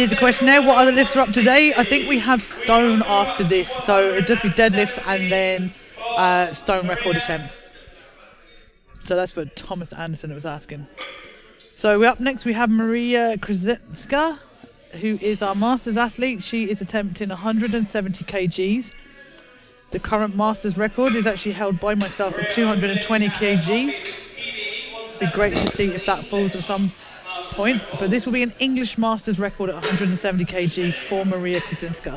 answer the question there. What other lifts are up today? I think we have stone after this. So it'd just be deadlifts and then stone record attempts. So that's for Thomas Anderson that was asking. So we're up next. We have Maria Kinska, who is our Masters athlete. She is attempting 170 kgs. The current Masters record is actually held by myself at 220 kgs. It'd be great to see if that falls at some point. But this will be an English Masters record at 170 kg for Maria Kinska.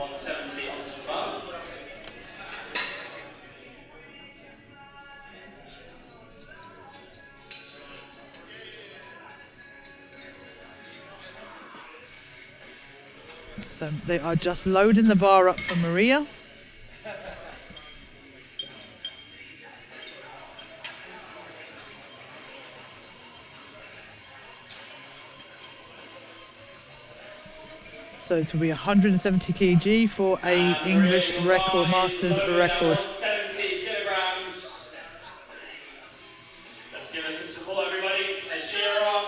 So they are just loading the bar up for Maria. So it will be 170 kg for a English record, Masters record. 70 kilograms. Let's give us some support, everybody. Let's cheer her up.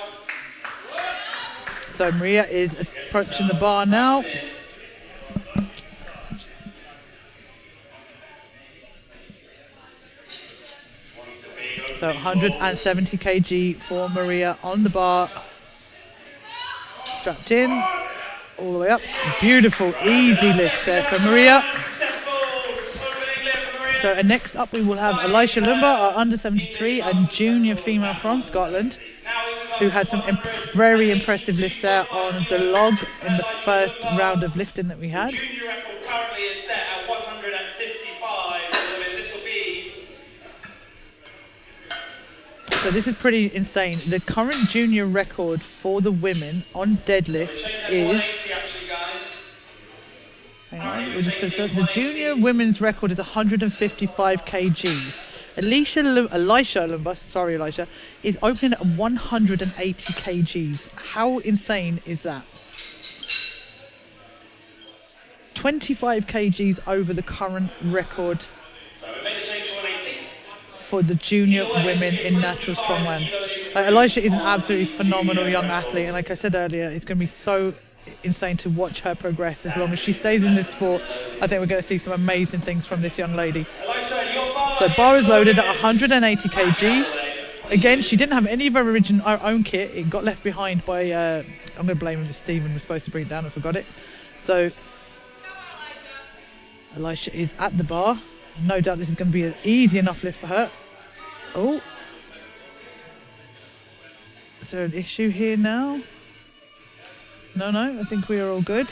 So Maria is approaching the bar now. So 170 kg for Maria on the bar. Strapped in. All the way up. Beautiful, easy lift there for Maria. So next up we will have Elisha Luma, our under 73 and junior female from Scotland, who had some very impressive lifts there on the log in the first round of lifting that we had. The junior record currently is set at 155. This will be... So this is pretty insane. The current junior record for the women on deadlift is... Hang on, we'll just put the junior women's record is 155 kgs. Elisha Luma, is opening at 180 kgs. How insane is that? 25 kgs over the current record for the junior women in natural strongman. Elisha is an absolutely phenomenal young athlete, and like I said earlier, it's going to be so insane to watch her progress. As long as she stays in this sport, I think we're going to see some amazing things from this young lady. So bar is loaded at 180 kg. Again, she didn't have any of her own kit. It got left behind by, I'm going to blame him, Stephen was supposed to bring it down, I forgot it. So Elisha is at the bar. No doubt this is going to be an easy enough lift for her. Oh. Is there an issue here now? No, I think we are all good.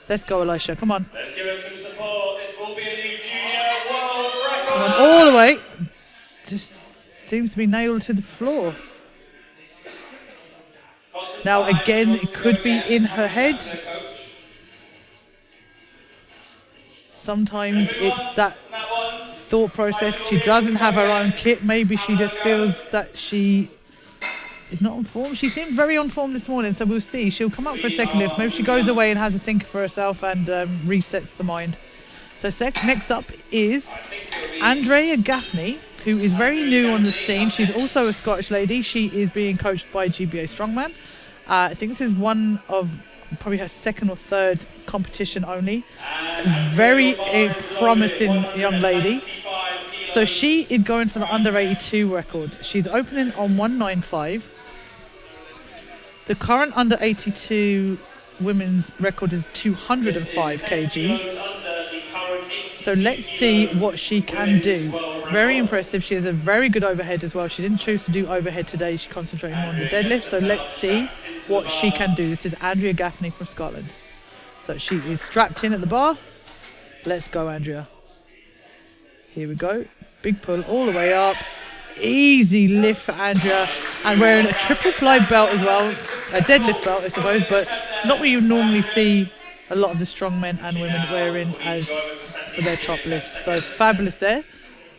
Let's go, Elisha. Come on. Let's give us some support. This will be a new junior world record. Come on, all the way. Just seems to be nailed to the floor. Now, again, it could be in her head. Sometimes it's that thought process. She doesn't have her own kit. Maybe she just feels that she is not on form. She seemed very on form this morning, so we'll see. She'll come up for a second lift. Maybe she goes away and has a think for herself and resets the mind. So next up is Andrea Gaffney, who is very new on the scene. She's also a Scottish lady. She is being coached by GBA Strongman. I think this is one of probably her second or third competition only. Very promising young lady. So she is going for the under 82 record. She's opening on 195. The current under 82 women's record is 205 kgs. So let's see what she can do. Very impressive. She has a very good overhead as well. She didn't choose to do overhead today. She concentrated more on the deadlift. So let's see what she can do. This is Andrea Gaffney from Scotland. So she is strapped in at the bar. Let's go, Andrea. Here we go. Big pull all the way up. Easy lift for Andrea. And wearing a triple fly belt as well. A deadlift belt, I suppose, but not what you normally see a lot of the strong men and women wearing as for their top lifts. So fabulous there.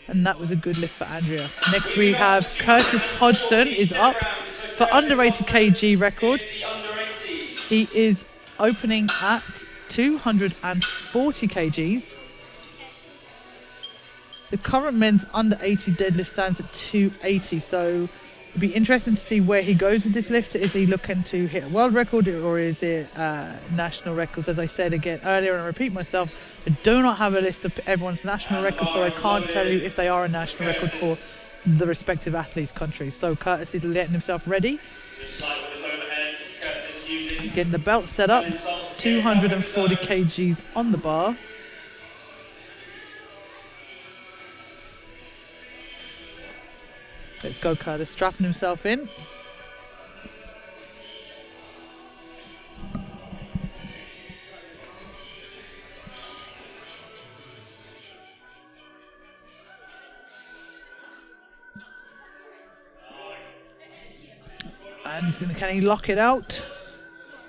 And that was a good lift for Andrea. Next we have Curtis Hodson is up for under 80 kg record. He is opening at 240 kgs. The current men's under 80 deadlift stands at 280. So It'd be interesting to see where he goes with this lift. Is he looking to hit a world record, or is it national records? As I said again earlier, and I repeat myself, I do not have a list of everyone's national records, so I can't tell you if they are a national record for the respective athletes' countries. So Curtis is letting himself ready. Getting the belt set up, 240 kgs on the bar. Let's go, Curtis, strapping himself in. And he's going to, can he lock it out?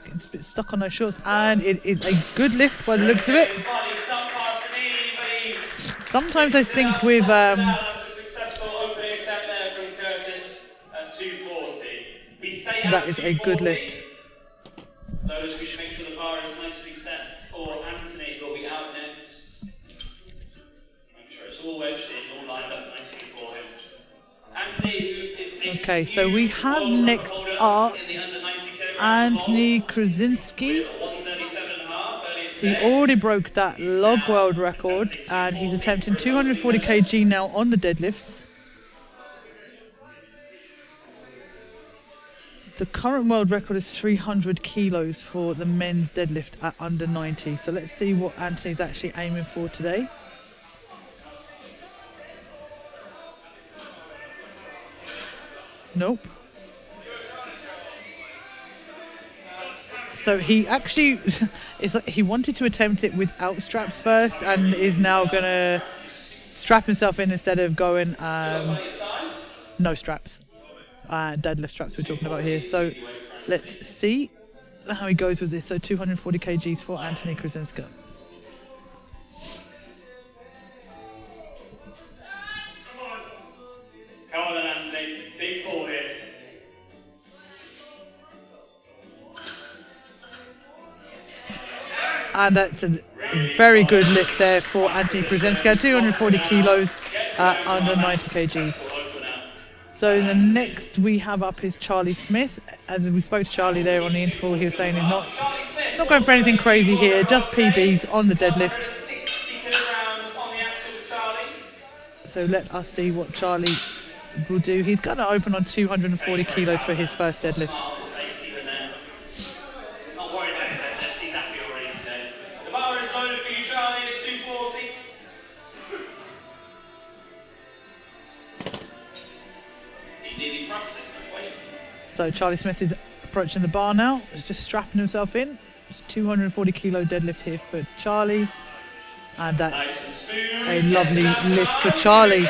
Getting a bit stuck on those shorts, and it is a good lift by the looks of it. Sometimes I think with that is a good lift. Lotus, we should make sure the bar is nicely set for Anthony, who will be out next. Make sure it's all wedged in, all lined up nicely for him. Anthony, who is okay, so we have next up Anthony Kinski. He already broke that log world record, and he's attempting 240 kg now on the deadlifts. The current world record is 300 kilos for the men's deadlift at under 90. So let's see what Anthony's actually aiming for today. Nope. So he actually, he wanted to attempt it without straps first, and is now going to strap himself in instead of going no straps. Deadlift straps we're talking about here. So let's see how he goes with this. So 240 kgs for Anthony Kinska. Come on then, Anthony. Big pull here. And that's a very good lift there for Anthony Kinska. 240 kilos at under 90 kgs. So the next we have up is Charlie Smith. As we spoke to Charlie there on the interval, he was saying he's not going for anything crazy here, just PBs on the deadlift. So let us see what Charlie will do. He's going to open on 240 kilos for his first deadlift. Not worried about his deadlift, he's happy already today. The bar is loaded for you, Charlie, at 240. So Charlie Smith is approaching the bar now. He's just strapping himself in. It's 240 kilo deadlift here for Charlie. And that's a lovely lift for Charlie. Now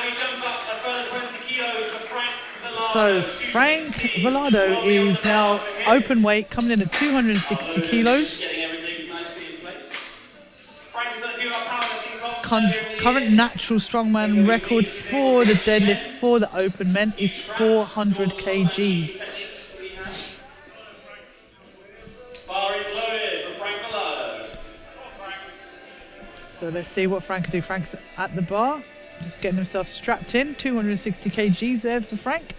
we jump up a further 20 kilos for Frank Valardo. So Frank Valardo is now open weight, coming in at 260 kilos. Getting everything nicely in place. Frank's done a few of our powerlifting comps. Current natural strongman record for the deadlift for the open men is 400 kgs. Bar is loaded for Frank Valardo. So let's see what Frank can do. Frank's at the bar, just getting himself strapped in. 260 kgs there for Frank.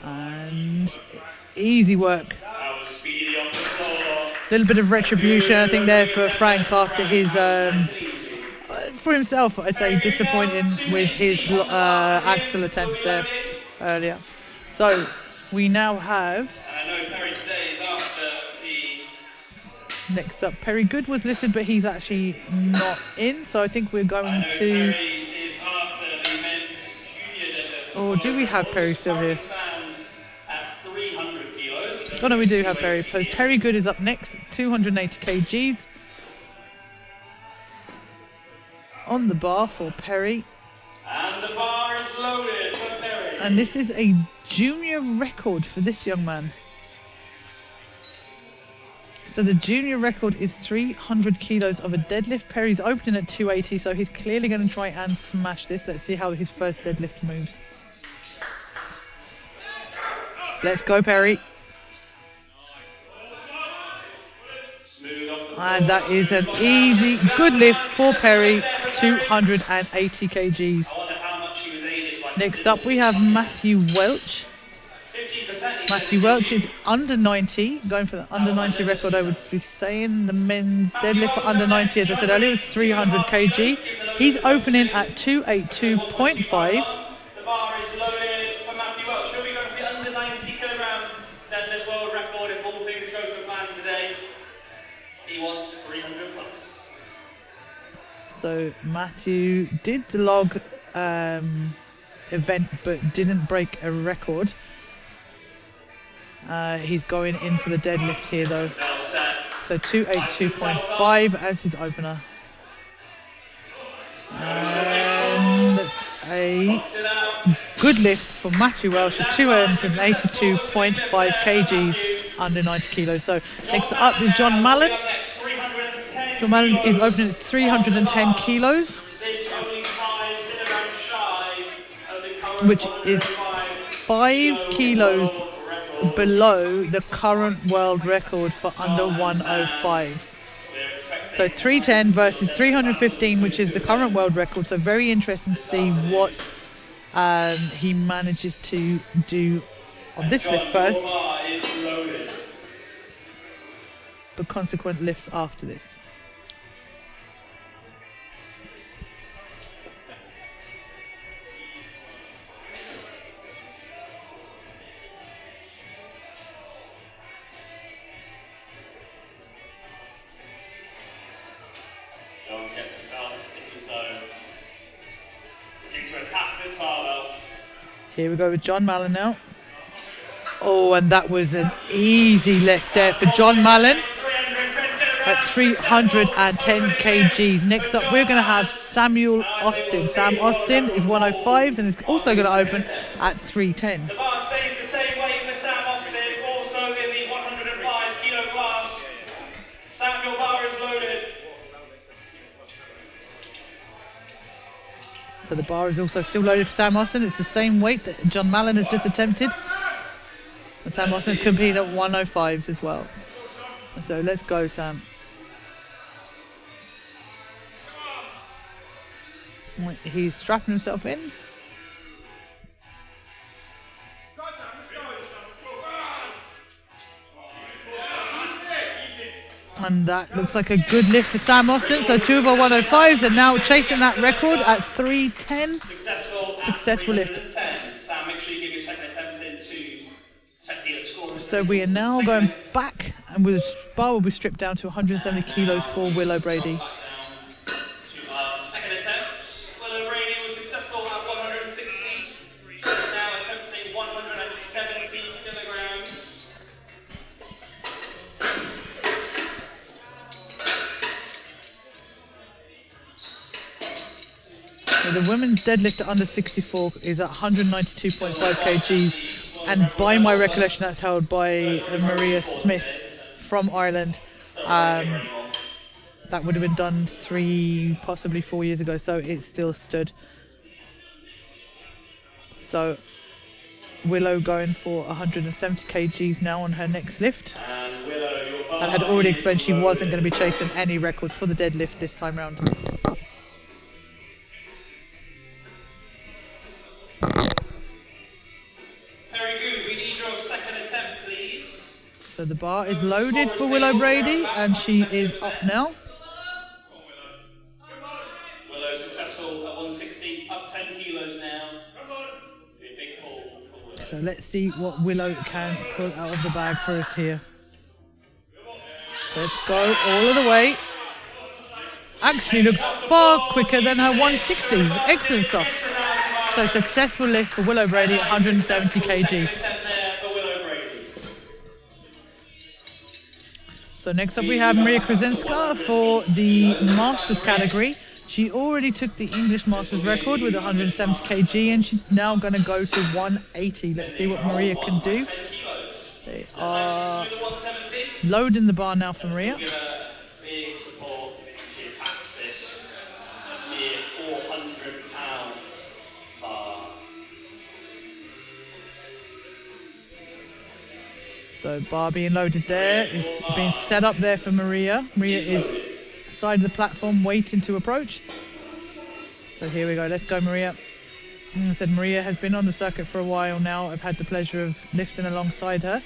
And easy work. That was speedy off the floor. A little bit of retribution, I think, there for Frank after his, for himself, I'd say, disappointing with his axle attempts there earlier. So we now have. And I know Perry today is after the. Next up, Perry Goode was listed, but he's actually not in. So I think we're going to. Perry is after the men's junior deadlift. Or do we have Perry still here? Oh no, we do have Perry. Perry Goode is up next, 280 kgs. On the bar for Perry. And the bar is loaded for Perry. And this is a junior record for this young man. So the junior record is 300 kilos of a deadlift. Perry's opening at 280, so he's clearly going to try and smash this. Let's see how his first deadlift moves. Let's go, Perry. Smooth off the And that is an easy, good lift for Perry, 280 kgs. I wonder how much he was aided by Next up, we have Matthew Welch. 15%. Matthew Welch is under 90, going for the under 90 record, I would be saying. The men's deadlift for under 90, as I said earlier, was 300 kg. He's opening at 282.5. The bar is loaded for Matthew Welch. He'll be going for the under 90 kilogram deadlift world record if all things go to plan today. He wants 300 plus. So Matthew did the log event but didn't break a record. He's going in for the deadlift here though. So 282.5 as his opener. And that's a good lift for Matthew Welch at 282.5 kgs under 90 kilos. So next up is John Malin. John Malin is opening at 310 kilos, which is 5 kilos below the current world record for under 105s. So 310 versus 315, which is the current world record. So very interesting to see what he manages to do on this lift first, but consequent lifts after this. Gets himself in the zone. Looking to attack this barbell. Here we go with John Malin now. Oh, and that was an easy lift there for John Malin at 310 kgs. Next up, we're going to have Samuel Austin. Sam Austin is 105s and is also going to open at 310. The bar stays the same weight for Sam Austin, also in the 105 kilo class. Samuel bar is loaded. So the bar is also still loaded for Sam Austin. It's the same weight that John Malin has just attempted. And Sam Austin's competing at 105s as well. So let's go, Sam. He's strapping himself in. And that looks like a good lift for Sam Austin. So 2 of our 105s are now chasing that record at 310. Successful lift. Sam, make sure you give your second attempt in to set the score. So we are now going back, and the bar will be stripped down to 170 kilos for Willow Brady. Second attempt. Willow Brady was successful at 160. She's now attempting 170 kilograms. So the women's deadlift at under 64 is at 192.5 kgs, and by my recollection, that's held by Maria Smith from Ireland. That would have been done 3, possibly 4 years ago, so it still stood. So Willow going for 170 kgs now on her next lift. That had already explained she wasn't going to be chasing any records for the deadlift this time round. Very good. We need your second attempt, please. So the bar is loaded for Willow Brady, and she is up now. Willow successful at 160, up 10 kilos now. Be a big pull for Willow. So let's see what Willow can pull out of the bag for us here. Let's go all of the way. Actually looked far quicker than her 160. Excellent stuff. So successful lift for Willow Brady at 170 kg. So next up we have Maria Krasinska for the Masters category. She already took the English Masters record with 170 kg, and she's now going to go to 180. Let's see what Maria can do. They are loading the bar now for Maria. Big support. She attacks this near 400-pound bar. So bar being loaded there. It's being set up there for Maria. Maria is side of the platform waiting to approach. So here we go. Let's go, Maria. As I said, Maria has been on the circuit for a while now. I've had the pleasure of lifting alongside her.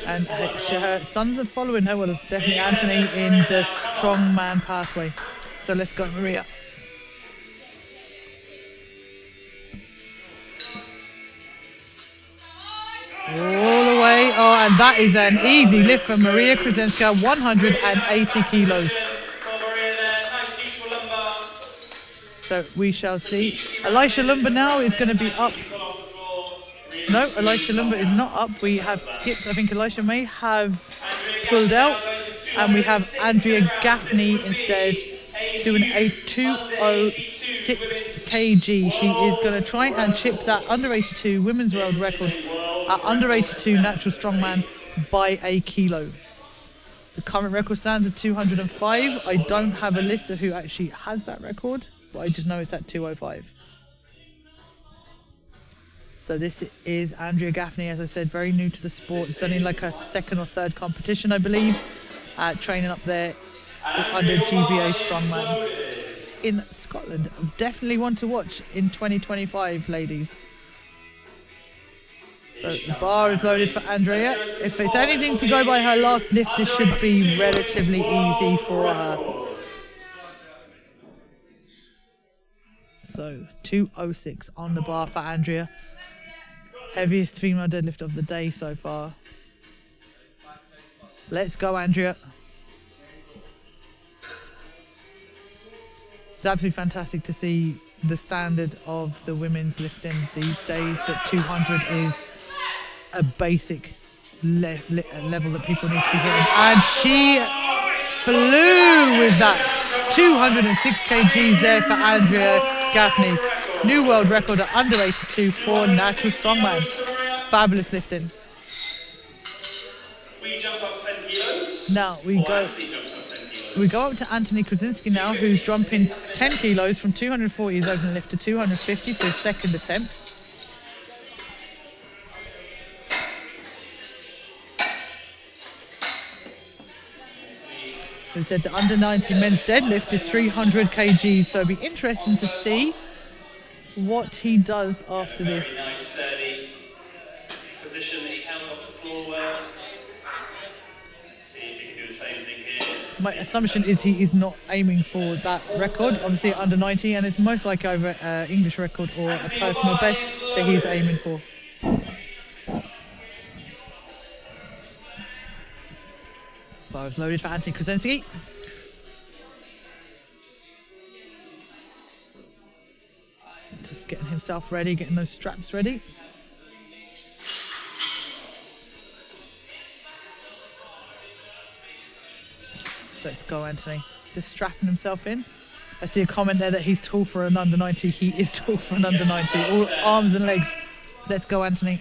And her sons are following her. Well, definitely Anthony in the strongman pathway. So let's go, Maria. All the way. Oh, and that is an easy lift for Maria Krasinska, 180 kilos. So we shall see. Elisha Luma now is going to be up. No, Elisha Luma is not up. We have skipped. I think Elisha may have pulled out. And we have Andrea Gaffney instead doing a 206 kg. She is going to try and chip that under 82 women's world record at under 82 natural strongman by a kilo. The current record stands at 205. I don't have a list of who actually has that record, but I just know it's at 205. So this is Andrea Gaffney, as I said, very new to the sport. It's only like her second or third competition, I believe, training up there under GBA Strongman in Scotland. Definitely one to watch in 2025, ladies. So the bar is loaded for Andrea. If it's anything to go by her last lift, this should be relatively easy for her. So 206 on the bar for Andrea. Heaviest female deadlift of the day so far. Let's go, Andrea. It's absolutely fantastic to see the standard of the women's lifting these days, that 200 is a basic level that people need to be hitting. And she flew with that. 206 kgs there for Andrea Gaffney. New world record at under 82 for natural strongman. Fabulous lifting. We jump up 10 kilos. Now we go up to Anthony Krasinski now, who's jumping 10 kilos from 240 his open lift to 250 for his second attempt. They said the under 90 men's deadlift is 300 kgs, so it'll be interesting to see what he does after this. Very nice, steady position that he held off the floor well. Let's see if he can do the same thing here. My assumption is he is not aiming for that record, obviously under 90, and it's most likely over an English record or a personal best that he's aiming for. Bar is loaded for Anthony Krasinski. Just getting himself ready, getting those straps ready. Let's go, Anthony. Just strapping himself in. I see a comment there that he's tall for an under 90. He is tall for an under 90. All arms and legs. Let's go, Anthony.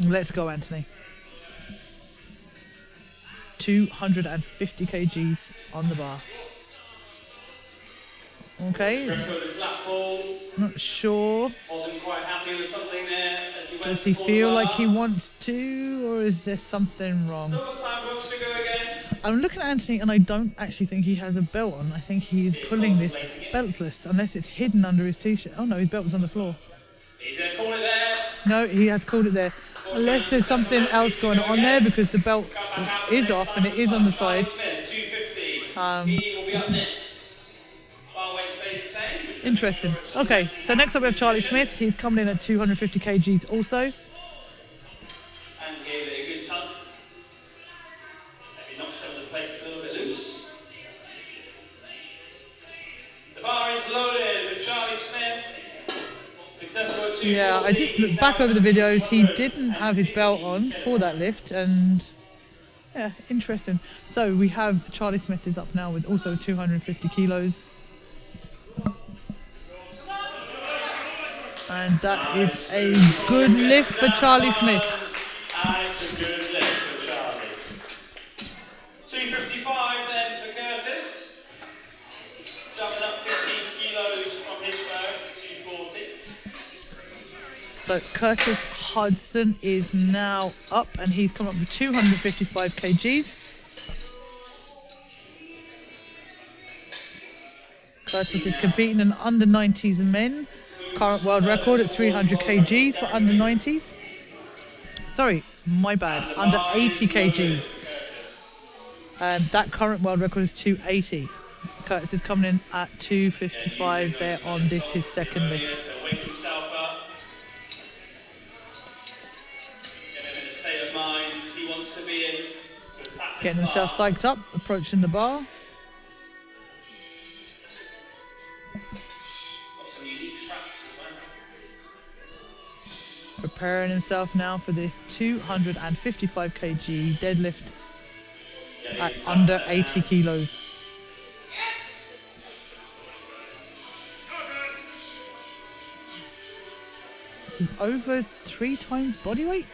Let's go, Anthony. 250 kgs on the bar. Okay. Not sure. Wasn't quite happy with something there as he went. Does he feel like he wants to, or is there something wrong? Still got time for us to go again. I'm looking at Anthony and I don't actually think he has a belt on. I think he's pulling this beltless, unless it's hidden under his t-shirt. Oh no, his belt was on the floor. He's going to call it there. No, he has called it there. Unless there's something else going on there, because the belt is off and it is on the side. He will be up next. Bar weight stays the same. Interesting. Okay, so next up we have Charlie Smith. He's coming in at 250 kgs also. And gave it a good tug. Maybe knocked some of the plates a little bit loose. The bar is loaded for Charlie Smith. Yeah, I just looked back over the videos. He didn't have his belt on for that lift, and yeah, interesting. So we have Charlie Smith is up now with also 250 kilos. And that is a good lift for Charlie Smith. And it's a good lift for Charlie. 255 then for Curtis. shoulders first at 240. So Curtis Hodson is now up and he's come up with 255 kgs. Curtis is competing in under 90s men. Current world record at 300 kgs for under 90s. Sorry, my bad, under 80 kgs. And that current world record is 280. Curtis is coming in at 255 there on this, his second lift. So wake himself up. Get him in a state of mind he wants to be in to attack. Getting himself psyched up, approaching the bar. Got some unique straps as well. Preparing himself now for this 255 kg deadlift at under 80 kilos. This is over 3 times body weight.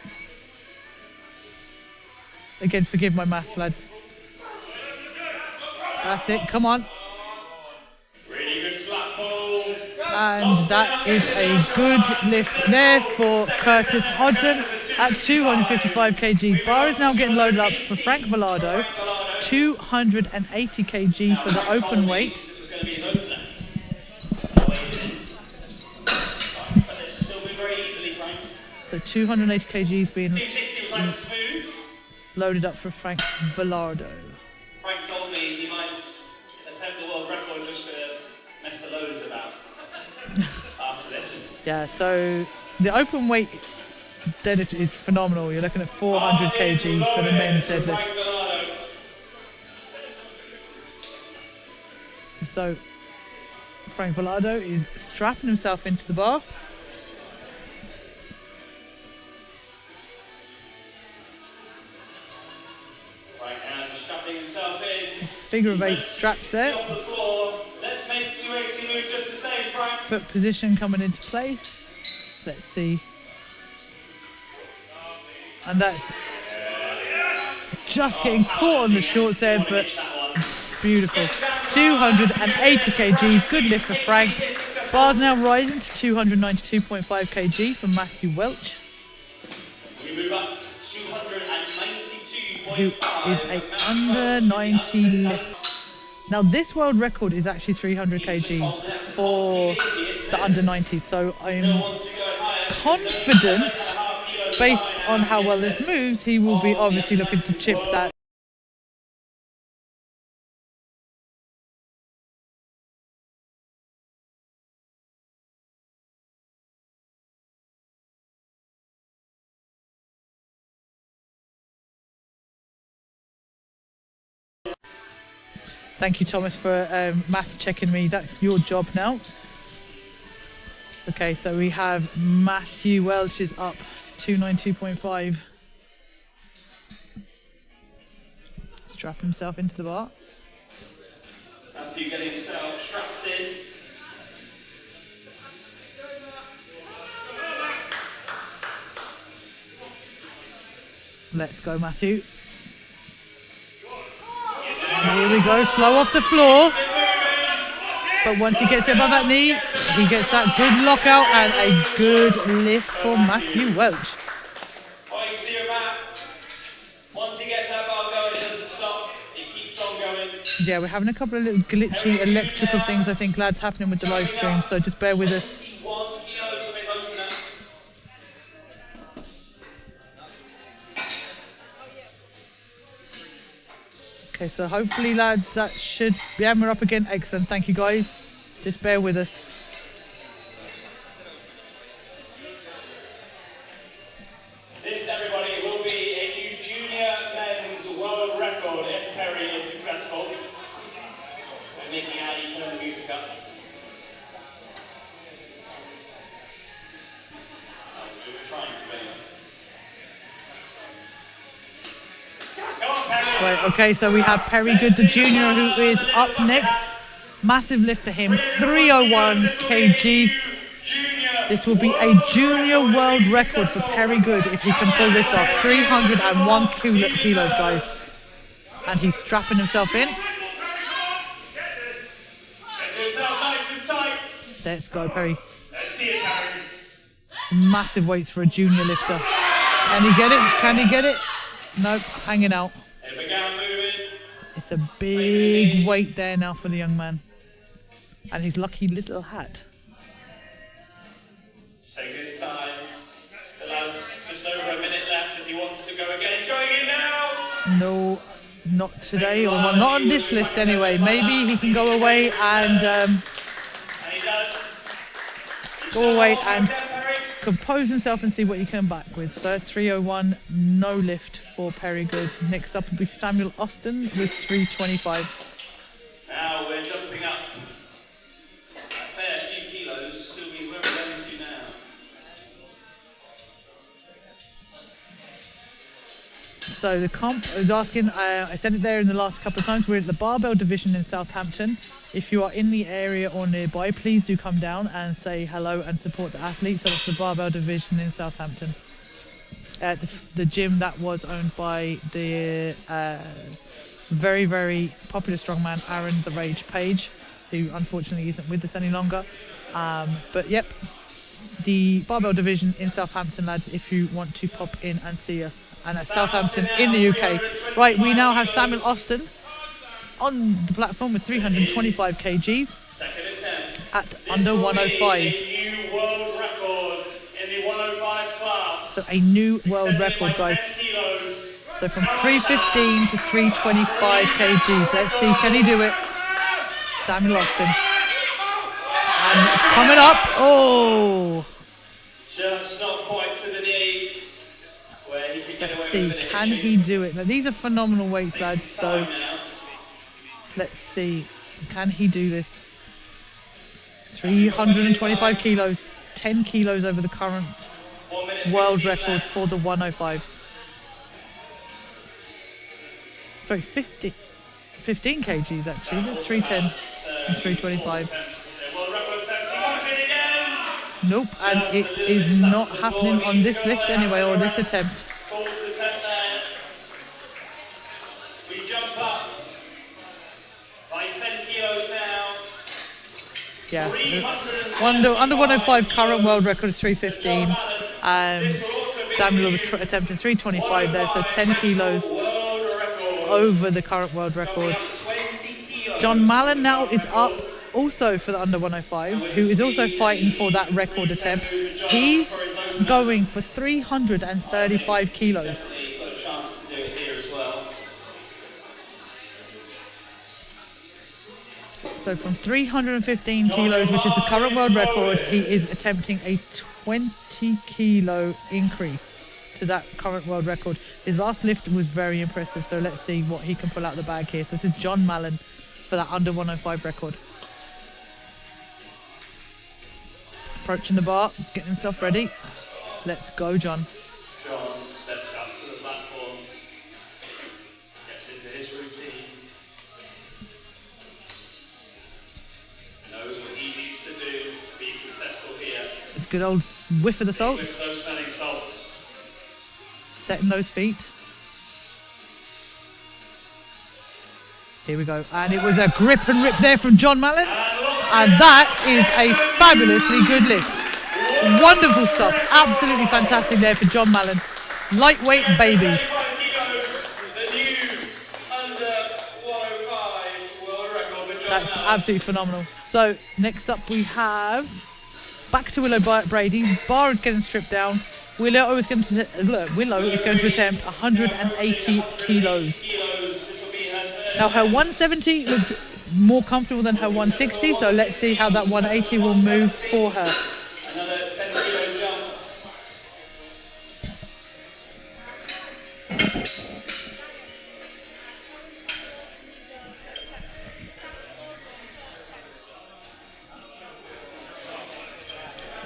Again, forgive my maths, lads. That's it, come on. Really good slap pull. And that is a good lift there for Curtis Hodson at 255 kg. Bar is now getting loaded up for Frank Valardo. 280 kg for the open weight. This was going to be his opener. But this will still be very easily, Frank. So 280 kg being 260 was nice and smooth. loaded up for Frank Valardo. Frank told me he might attempt the world record just to mess the loaders about after this. Yeah, so the open weight deadlift is phenomenal. You're looking at 400 kg for the men's deadlift. So Frank Valardo is strapping himself into the bar. Right now, just strapping himself in. Figure of 8 straps there. Off the floor. Let's make 280 move just the same, Frank. Foot position coming into place. Let's see. And that's just getting caught on the shorts there, but beautiful. 280 kg, good lift for Frank. Bar's now rising to 292.5 kg from Matthew Welch, We move up 292.5. who is a under 90 lift. Now this world record is actually 300 kgs for the under 90, so I'm confident, based on how well this moves, he will be obviously looking to chip that. Thank you, Thomas, for math checking me. That's your job now. Okay, so we have Matthew Welch is up 292.5. Strap himself into the bar. Matthew getting himself strapped in. Let's go, Matthew. Here we go, slow off the floor. But once he gets it above that knee, he gets that good lockout and a good lift for Matthew Welch. Oh, you see him out. Once he gets that bar going, it doesn't stop. It keeps on going. Yeah, we're having a couple of little glitchy electrical things, I think, lads, happening with the live stream, so just bear with us. 21 kilos of his opener. Okay, so hopefully, lads, that should... Yeah, we're up again. Excellent. Thank you, guys. Just bear with us. This, everybody, will be a new junior men's world record if Perry is successful. We're making Addy turn the music up. We're trying to anyway. Come on, Perry. Right, okay, so we have Perry Goode, the junior, who is up next. Massive lift for him, 301 kg. This will be a junior world record for Perry Goode if he can pull this off. 301 kilos, guys. And he's strapping himself in. Gets himself nice and tight. Let's go, Perry. Let's see it, Perry. Massive weights for a junior lifter. Can he get it? Can he get it? Nope, hanging out. It began moving. It's a big weight there now for the young man. And his lucky little hat. Take his time. Still has just over a minute left if he wants to go again. He's going in now! No, not today, or well, not on this lift anyway. Maybe he can go away and he does. go away and compose himself and see what he can back with. 3:01, no lift for Perry Goode. Next up will be Samuel Austin with 3:25. Now we're jumping up a fair few kilos. Still be where we're going to now. So the comp, I was asking, I said it there in the last couple of times, we're at the barbell division in Southampton. If you are in the area or nearby, please do come down and say hello and support the athletes. So that's the barbell division in Southampton. The gym that was owned by the very, very popular strongman, Aaron the Rage Page, who unfortunately isn't with us any longer. But yep, the barbell division in Southampton, lads, if you want to pop in and see us. And at Southampton in the UK. Right, we now have Samuel Austin on the platform with 325 kgs at under 105. A new world record in the 105 class. So a new world record, guys. So from 315 to 325 kgs. Let's see, can he do it? Samuel Austin. And it's coming up. Oh! Just not quite to the knee. Let's see, can he do it? Now, these are phenomenal weights, lads, so let's see, can he do this? 325 kilos, 10 kilos over the current world record for the 105s. Sorry, 15 kgs actually, that's 310 and 325. Nope, and it is not happening on this lift anyway, or this attempt. We jump up by 10 kilos now. Yeah, under 105 current world record is 315. Samuel was attempting 325 there, so 10 kilos over the current world record. John Malin now is up also for the under 105s, who is also fighting for that record attempt. He's going for 335 kilos. So from 315 kilos, which is the current world record, he is attempting a 20 kilo increase to that current world record. His last lift was very impressive, so let's see what he can pull out the bag here. So this is John Malin for that under 105 record. Approaching the bar, getting himself ready. Let's go, John. John steps up to the platform, gets into his routine, knows what he needs to do to be successful here. A good old whiff of the salts. With those smelling salts. Setting those feet. Here we go. And it was a grip and rip there from John Malin. And that is a fabulously good lift. Wonderful stuff. Absolutely fantastic there for John Malin. Lightweight baby. That's absolutely phenomenal. So next up we have back to Willow Brady. Bar is getting stripped down. Willow is going to attempt 180 kilos. Now her 170 looked more comfortable than her 160, so let's see how that 180 will move for her. Another 10 kilo jump.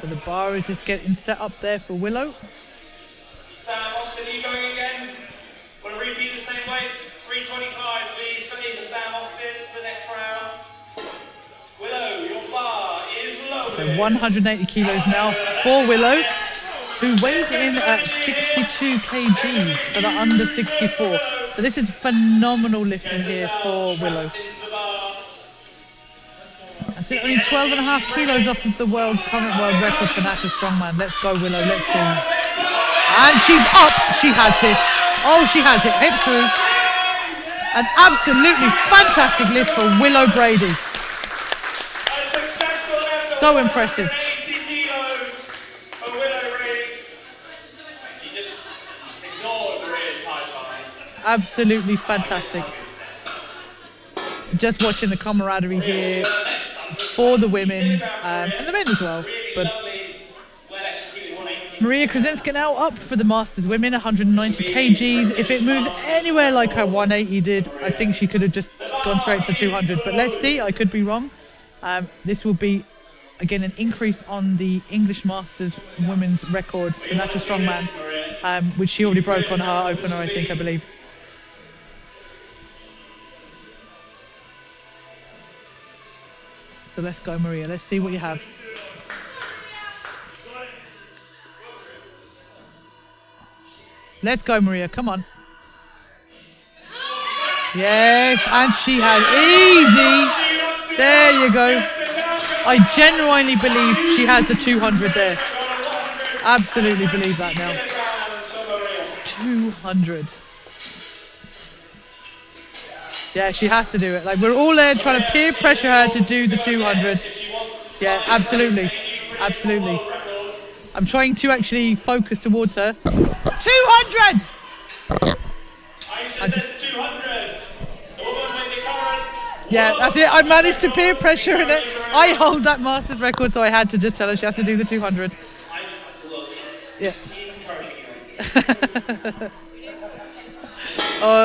So the bar is just getting set up there for Willow. Sam Austin, are you going again? Want to repeat the same weight? 325, please. Stay for Sam Austin for the next round. Willow, your bar is loaded. So 180 kilos now for Willow, who weighs in at 62 kgs for the under 64. So this is phenomenal lifting here for Willow. That's it, only 12.5 kilos off of the current world record for natural strongman. Let's go, Willow. Let's see. And she's up. She has this. Oh, she has it. Hip through. An absolutely fantastic lift for Willow Brady. So impressive. Absolutely fantastic. Just watching the camaraderie here for the women and the men as well. But Maria Krasinska now up for the Masters Women, 190 kgs. If it moves anywhere like her 180 did, I think she could have just gone straight to 200. But let's see, I could be wrong. This will be, again, an increase on the English Masters Women's record for natural strongman, which she already broke on her opener, I believe. So let's go, Maria. Let's see what you have. Let's go, Maria. Come on. Yes, and she has easy. There you go. I genuinely believe she has the 200 there. Absolutely believe that now. 200. Yeah, she has to do it. Like, we're all there trying to peer pressure her to do the 200. Yeah, absolutely. Absolutely. I'm trying to actually focus towards her. 200! Yeah, that's it. I managed to peer pressure in it. I hold that Masters record, so I had to just tell her she has to do the 200. Yeah.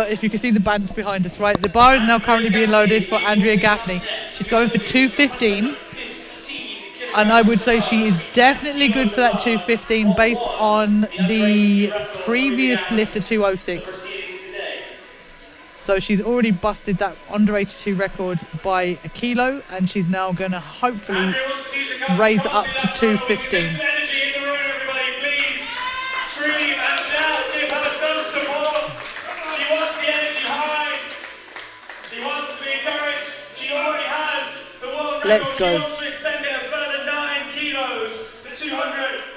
If you can see the bands behind us, right? The bar is now currently being loaded for Andrea Gaffney. She's going for 215. And I would say she is definitely good for that 215 based on the previous lift of 206. So she's already busted that under 82 record by a kilo, and she's now going to hopefully raise it up to 215. Let's go.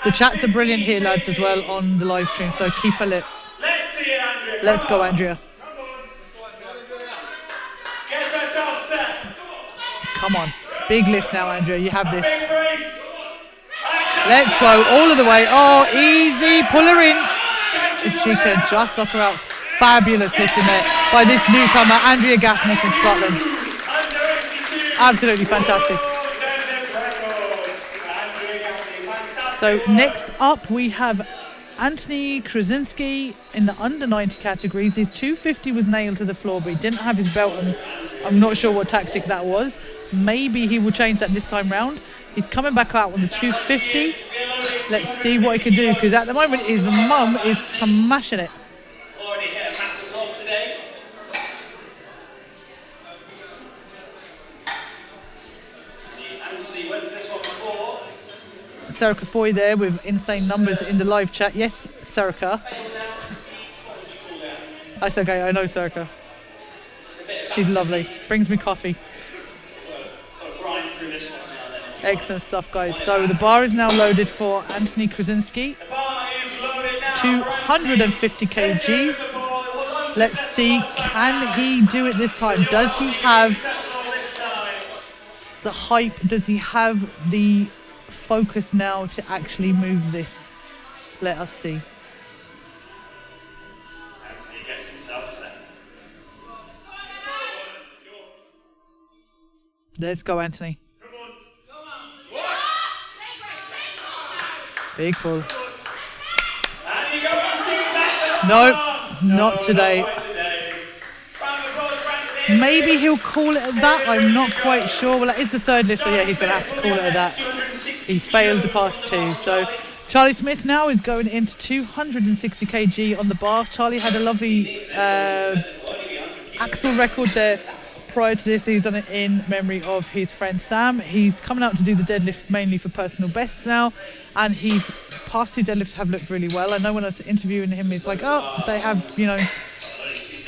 The chats are brilliant here, lads, as well on the live stream, so keep her lit. Let's go, Andrea. Come on. Big lift now, Andrea. You have this. Let's go all of the way. Oh, easy. Pull her in. If she can just knock her out. Fabulous lift in there by this newcomer, Andrea Gaffney from Scotland. Absolutely fantastic. So next up we have Anthony Krasinski in the under 90 categories. His 250 was nailed to the floor, but he didn't have his belt on. I'm not sure what tactic that was. Maybe he will change that this time round. He's coming back out on the 250. Let's see what he can do, because at the moment his mum is smashing it. Already hit a massive log today. Anthony went for this one before. Sarika Foy there with insane numbers in the live chat. Yes, Sarika. That's okay, I know Sarika. She's lovely. Brings me coffee. Excellent stuff, guys. So the bar is now loaded for Anthony Krasinski. 250 kgs. Let's see, can he do it this time? Does he have the hype? Does he have the focus now to actually move this? Let us see. Anthony gets himself set. Let's go, Anthony. Big pull. Nope, not today. Maybe he'll call it at that. I'm not quite sure. Well, it's the third lift, so yeah, he's going to have to call it at that. He failed the past two. So Charlie Smith now is going into 260 kg on the bar. Charlie had a lovely axle record there prior to this. He's done it in memory of his friend Sam. He's coming out to do the deadlift mainly for personal bests now, and his past two deadlifts have looked really well. I know when I was interviewing him, he's like, oh, they have, you know,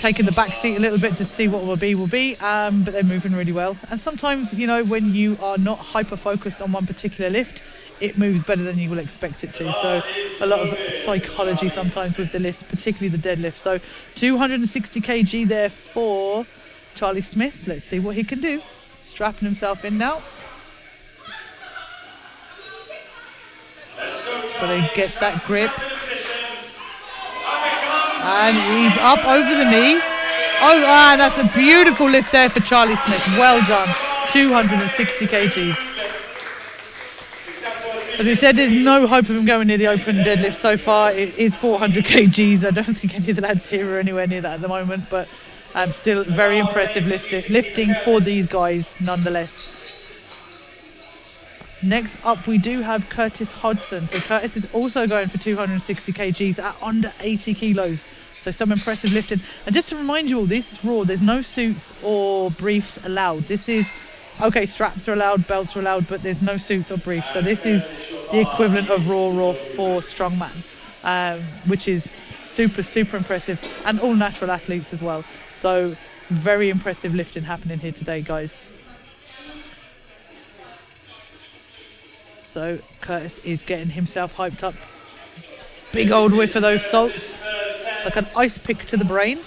taking the back seat a little bit to see what will be, but they're moving really well. And sometimes, you know, when you are not hyper-focused on one particular lift, it moves better than you will expect it to. So a lot of psychology sometimes with the lifts, particularly the deadlift. So 260 kg there for Charlie Smith. Let's see what he can do. Strapping himself in now. Got to get that grip. And he's up over the knee. Oh, that's a beautiful lift there for Charlie Smith. Well done. 260 kgs. As we said, there's no hope of him going near the open deadlift so far. It is 400 kgs. I don't think any of the lads here are anywhere near that at the moment, but still very impressive lifting for these guys nonetheless. Next up, we do have Curtis Hodson. So Curtis is also going for 260 kgs at under 80 kilos. So some impressive lifting. And just to remind you all, this is raw. There's no suits or briefs allowed. This is, okay, straps are allowed, belts are allowed, but there's no suits or briefs. So this is the equivalent of raw for Strongman, which is super, super impressive. And all natural athletes as well. So very impressive lifting happening here today, guys. So Curtis is getting himself hyped up. Big old whiff of those salts. Like an ice pick to the brain.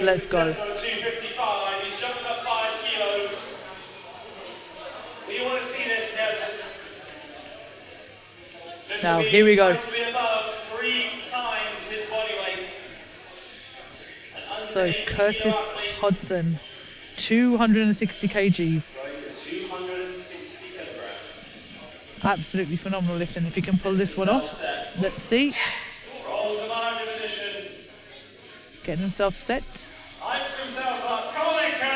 Let's go. 255. He's jumped up 5 kilos. We want to see this, Curtis. Now, here we go. Above 3 times his body weight. So Curtis Hodson, 260 kgs. Absolutely phenomenal lifting. If he can pull this one off, let's see. Getting himself set.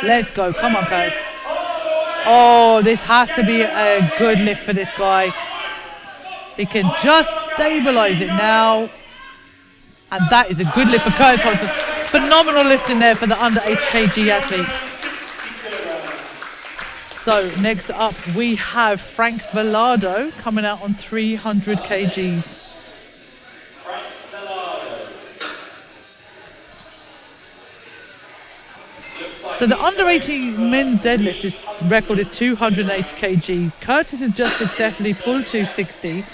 Let's go. Come on, Curtis. Oh, this has to be a good lift for this guy. He can just stabilize it now. And that is a good lift for Curtis Hodson. Phenomenal lifting there for the under 80 kg athlete. So next up we have Frank Valardo coming out on 300 kgs. So the under 80 men's deadlift record is 280 kgs. Curtis has just successfully pulled 260.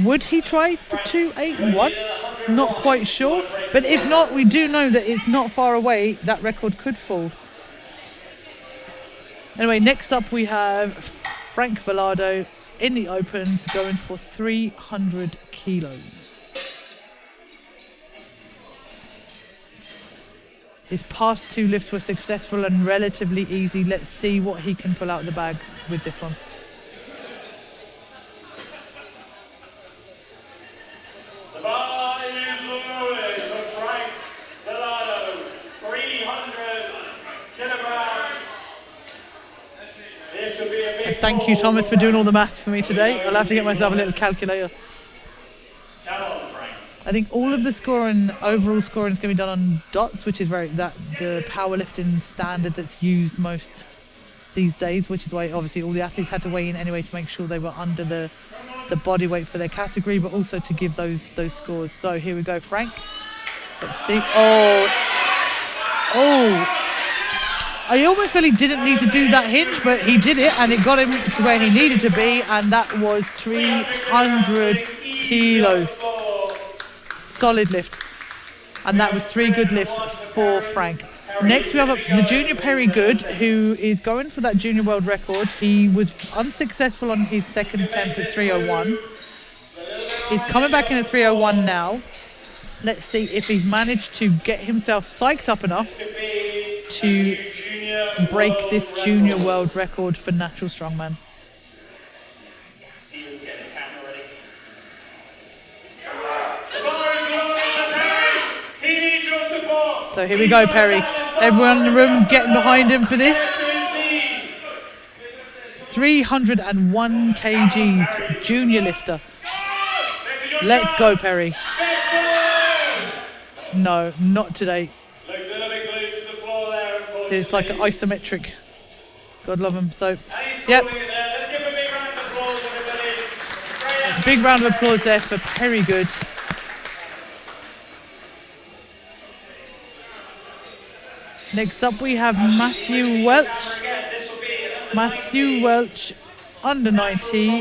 Would he try for 281? Not quite sure. But if not, we do know that it's not far away. That record could fall. Anyway, next up we have Frank Valardo in the opens going for 300 kilos. His past 2 lifts were successful and relatively easy. Let's see what he can pull out of the bag with this one. The bar is loaded for Frank Valardo, 300 kilograms. This will be a big Thank you, Thomas, for doing all the maths for me today. I'll have to get myself a little calculator. I think all of the scoring, overall scoring, is going to be done on dots, which is the powerlifting standard that's used most these days, which is why obviously all the athletes had to weigh in anyway to make sure they were under the body weight for their category, but also to give those scores. So here we go, Frank. Let's see. I almost felt he didn't need to do that hinge, but he did it, and it got him to where he needed to be, and that was 300 kilos. Solid lift. And that was 3 good lifts for Frank. Next we have the junior Perry Goode, who is going for that junior world record. He was unsuccessful on his second attempt at 301. He's coming back in at 301 now. Let's see if he's managed to get himself psyched up enough to break this junior world record for natural strongman. So here we go, Perry. Everyone in the room getting behind him for this. 301 kgs, junior lifter. Let's go, Perry. No, not today. It's like an isometric. God love him. So, yep. Big round of applause there for Perry Goode. Next up we have Matthew Welch. Matthew Welch, under 90,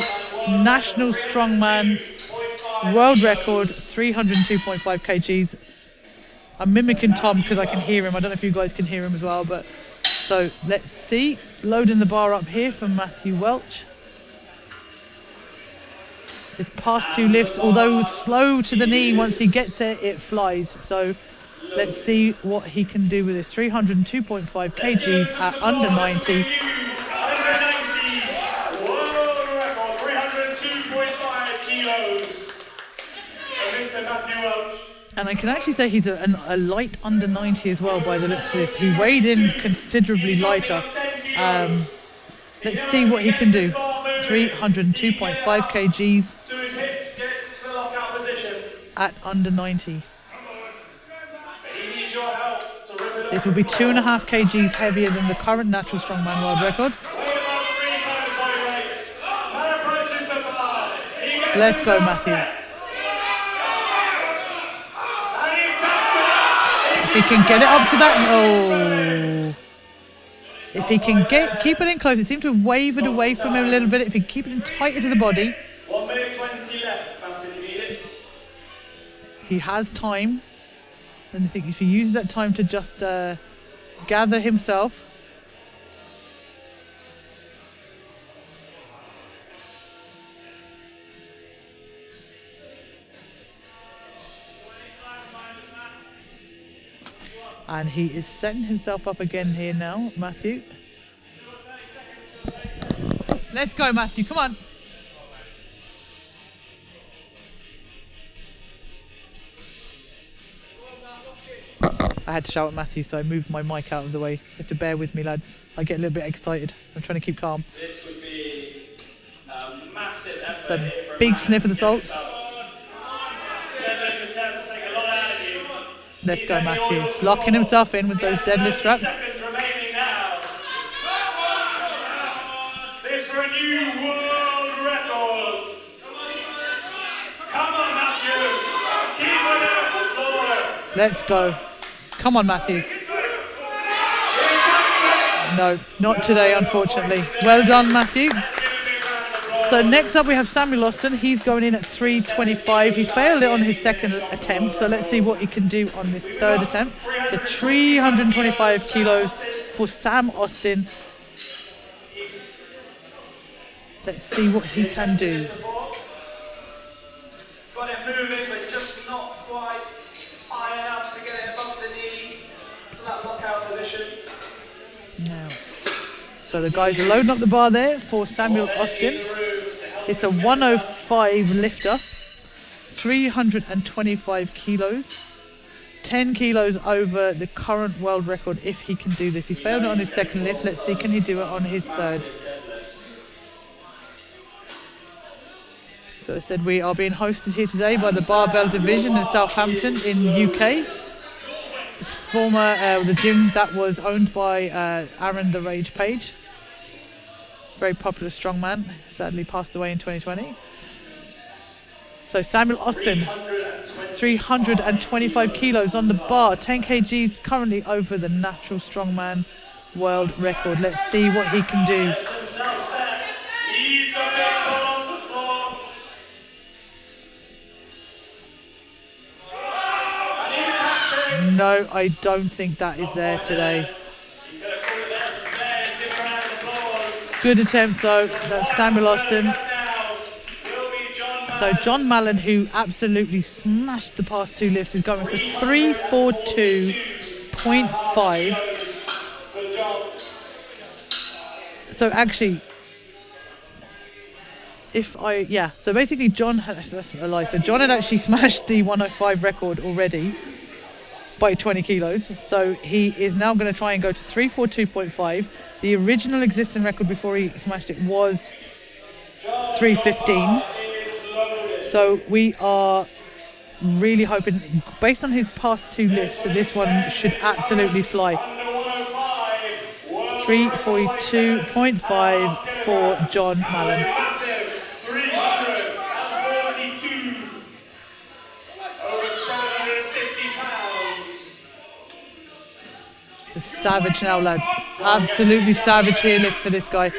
national strongman, world record, 302.5 kgs. I'm mimicking Tom because I can hear him. I don't know if you guys can hear him as well, but so let's see. Loading the bar up here for Matthew Welch. His past two lifts, although slow to the knee, once he gets it, it flies. So let's see what he can do with this. 302.5 kgs at under 90. Under 90, world record, 302.5 kilos. And Mr. Matthew Welch. And I can actually say he's a light under 90 as well by the looks of this. He weighed in considerably lighter. Let's see what he can do. 302.5 kgs So his hips get to the lockout position. at under 90. He needs your help to rip it up. This will be 2.5 kgs heavier than the current natural strongman world record. Weigh about 3 times body weight. Man approaches the bar. He gets Let's go, himself Matthew. set. And he taps it. If he can get it up to that, oh. If he can keep it in close, it seemed to have wavered away from him a little bit. If he can keep it in tighter to the body. 1 minute 20 left, Matthew, if you need it. He has time. And I think if he uses that time to just gather himself. And he is setting himself up again here now, Matthew. Let's go, Matthew, come on. I had to shout at Matthew, so I moved my mic out of the way. You have to bear with me, lads. I get a little bit excited. I'm trying to keep calm. This would be a massive effort. The here for a big man sniff of the to get salts. himself. Deadlift attempts take a lot out of you. Let's go, Matthew. Locking himself in with those deadlift straps. Seconds remaining now. This for a new world record. Come on, Matthew. Keep it up the floor. Let's go. Come on, Matthew. No, not today, unfortunately. Well done, Matthew. So next up we have Samuel Austin. He's going in at 325. He failed it on his second attempt, so let's see what he can do on this third attempt. So 325 kilos for Sam Austin. Let's see what he can do. Got it moving, but just not quite high enough to get it above the knee to that lockout position. Now, so the guys are loading up the bar there for Samuel Austin. It's a 105 lifter, 325 kilos, 10 kilos over the current world record if he can do this. He failed it on his second lift. Let's see, can he do it on his third? So I said we are being hosted here today by the Barbell Division in Southampton in UK. Former, the gym that was owned by Aaron the Rage Page. Very popular strongman, sadly passed away in 2020. So Samuel Austin, 325 kilos on the bar, 10 kgs currently over the natural strongman world record. Let's see what he can do. No, I don't think that is there today. Good attempt though, that's Samuel Austin. So John Malin, who absolutely smashed the past two lifts, is going for 342.5. So actually, so basically John had, that's a lie. So John had actually smashed the 105 record already by 20 kilos. So he is now going to try and go to 342.5. The original existing record before he smashed it was 315. So we are really hoping, based on his past two lifts, that this one should absolutely fly. 342.5 for John Malin. savage now, lads. Absolutely savage here lift for this guy.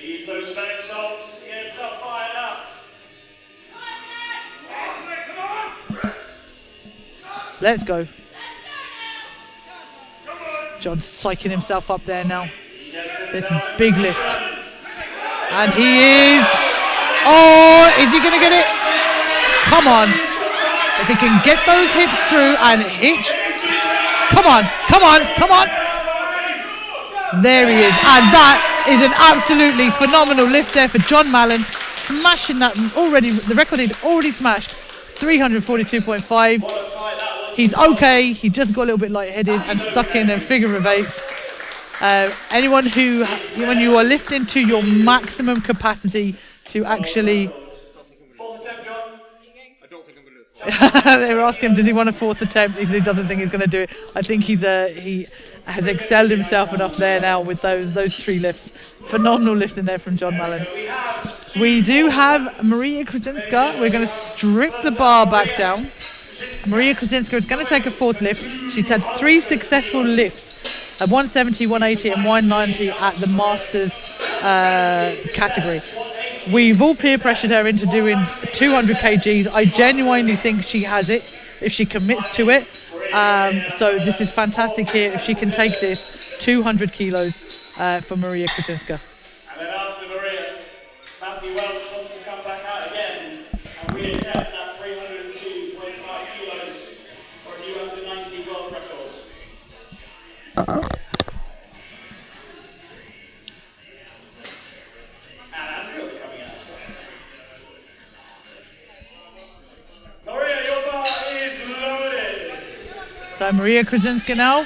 Use those smelling salts to get himself fired up. Let's go. John's psyching himself up there now. This big lift. And he is... Oh, is he going to get it? Come on. If he can get those hips through and hitch. Come on, come on, come on. There he is. And that is an absolutely phenomenal lift there for John Malin. Smashing that already. The record he'd already smashed. 342.5. He's okay. He just got a little bit lightheaded and stuck in a figure of eights. Anyone who, when you are lifting to your maximum capacity to actually... They were asking him, does he want a fourth attempt? He said he doesn't think he's going to do it. I think he has excelled himself enough there now with those three lifts. Phenomenal lifting there from John Malin. We do have Maria Krasinska. We're going to strip the bar back down. Maria Krasinska is going to take a fourth lift. She's had 3 successful lifts at 170, 180 and 190 at the Masters category. We've all peer pressured her into doing 200 kgs. I genuinely think she has it if she commits to it. So this is fantastic here. If she can take this 200 kilos for Maria Krasinska. And then after Maria, Matthew Welch wants to come back out again and re-attempt that 302.5 kilos for a new under 19 world record. And Andrea will be coming out as well. Maria, your bar is loaded. So Maria Krasinska now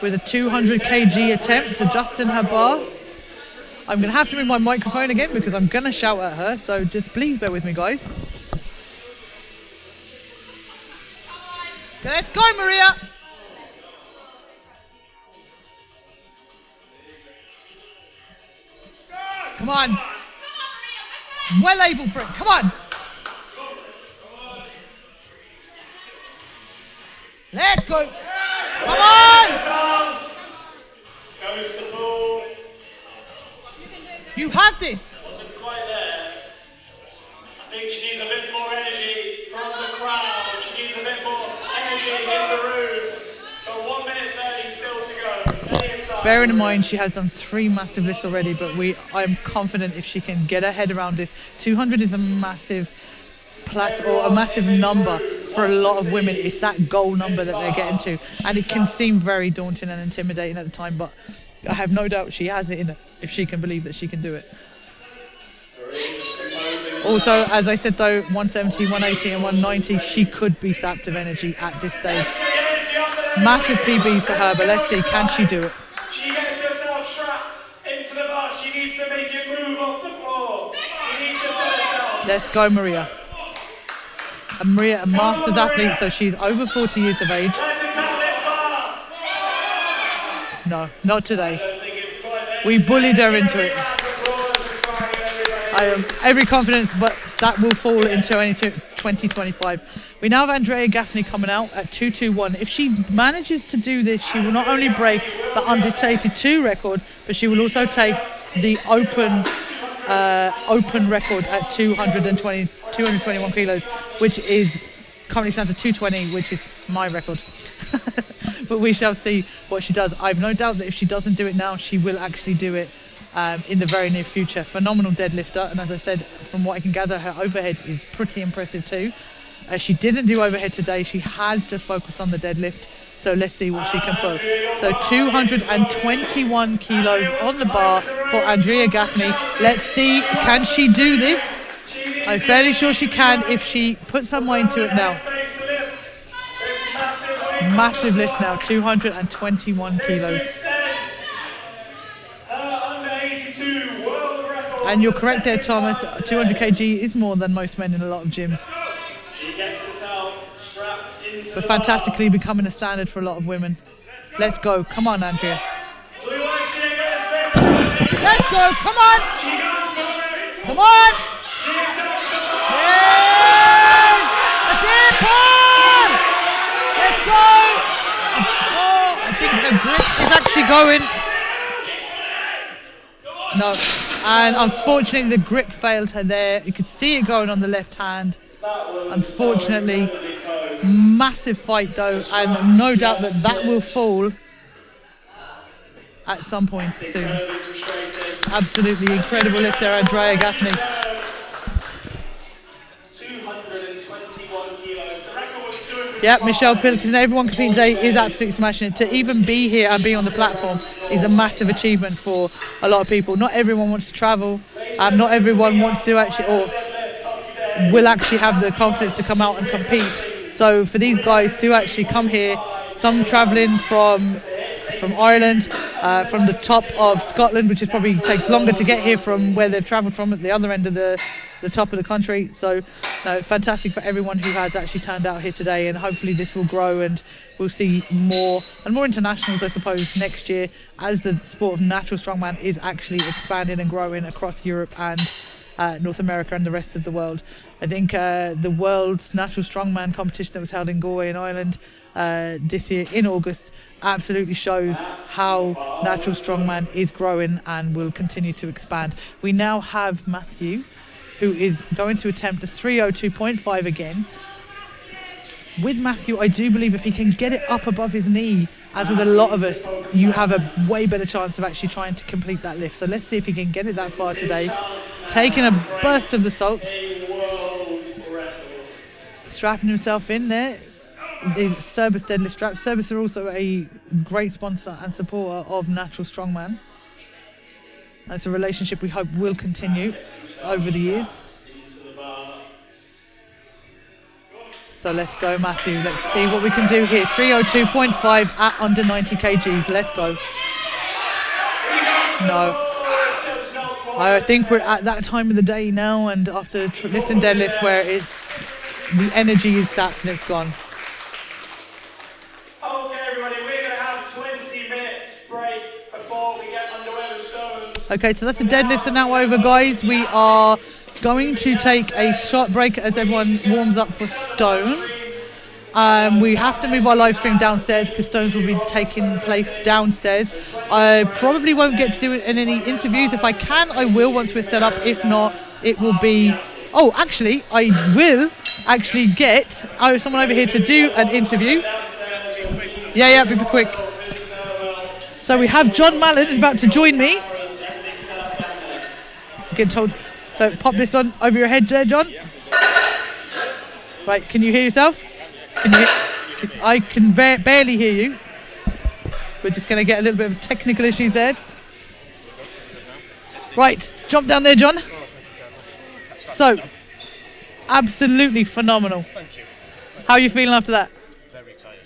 with a 200 kg attempt, adjusting her bar. I'm going to have to move my microphone again because I'm going to shout at her, so just please bear with me, guys. Let's go, Maria! Come on. Well able for it. Come on. Let's go. Come on. Goes to ball. You have this. Wasn't quite there. I think she needs a bit more energy from the crowd. She needs a bit more energy in the room. Got 1 minute 30 still to go. Bearing in mind she has done 3 massive lifts already, but I am confident if she can get her head around this. 200 is a massive plateau, or a massive number for a lot of women. It's that goal number that they're getting to, and it can seem very daunting and intimidating at the time, but I have no doubt she has it in her if she can believe that she can do it. Also, as I said though, 170, 180 and 190, she could be sapped of energy at this stage. Massive PBs for her, but let's see, can she do it? She gets herself strapped into the bar. She needs to make it move off the floor. She needs to set herself. Let's go, Maria. And Maria, a Masters athlete, so she's over 40 years of age. No, not today. We bullied her into it. I have every confidence, but that will fall into 2025. We now have Andrea Gaffney coming out at 221. If she manages to do this, she will not only break the undictated 2 record, but she will also take the open record at 221 kilos, which is currently stands at 220, which is my record. But we shall see what she does. I've no doubt that if she doesn't do it now, she will actually do it in the very near future. Phenomenal deadlifter, and as I said, from what I can gather, her overhead is pretty impressive too. She didn't do overhead today. She has just focused on the deadlift. So let's see what she can pull. So 221 kilos on the bar for Andrea Gaffney. Let's see, can she do this? I'm fairly sure she can if she puts her mind to it now. Massive lift now, 221 kilos. And you're correct there, Thomas. 200 kg is more than most men in a lot of gyms. But fantastically becoming a standard for a lot of women. Let's go. Come on, Andrea. Let's go. Come on. Come on. Yes. Let's go. Her grip is actually going. No, and unfortunately the grip failed her there. You could see it going on the left hand. Unfortunately, massive fight though, and no doubt that will fall at some point soon. Absolutely incredible lift there, Andrea Gaffney. 221 kilos. The record was 200. Yeah, Michelle Pilkington, everyone competing today is absolutely smashing it. To even be here and be on the platform is a massive achievement for a lot of people. Not everyone wants to travel. Not everyone wants to actually, or will actually have the confidence to come out and compete. So for these guys to actually come here, some travelling from Ireland, from the top of Scotland, which is probably takes longer to get here from where they've travelled from at the other end of the top of the country. So fantastic for everyone who has actually turned out here today, and hopefully this will grow and we'll see more internationals, I suppose, next year as the sport of natural strongman is actually expanding and growing across Europe and North America and the rest of the world. I think the world's natural strongman competition that was held in Galway in Ireland this year in August absolutely shows how natural strongman is growing and will continue to expand. We now have Matthew, who is going to attempt a 302.5 again. With Matthew, I do believe if he can get it up above his knee, as with a lot of us, you have a way better chance of actually trying to complete that lift. So let's see if he can get it that far today. Taking a burst of the salts. Strapping himself in there. The Service deadlift strap. Service are also a great sponsor and supporter of Natural Strongman. It's a relationship we hope will continue over the years. So let's go, Matthew. Let's see what we can do here. 302.5 at under 90 kgs. Let's go. No. I think we're at that time of the day now, and after lifting deadlifts where the energy is sapped and it's gone. Okay, everybody, we're going to have 20 minutes break before we get underway with stones. Okay, so that's the deadlifts are now over, guys. We are going to take a short break as everyone warms up for stones. We have to move our live stream downstairs because stones will be taking place downstairs. I probably won't get to do it in any interviews. If I can, I will once we're set up. If not, it will be... Oh, actually, I will actually get someone over here to do an interview. Yeah, be quick. So we have John Malin is about to join me. Getting told... So pop this on over your head there, John. Right, can you hear yourself? I can barely hear you. We're just going to get a little bit of technical issues there. Right, jump down there, John. So, absolutely phenomenal. Thank you. How are you feeling after that? Very tired.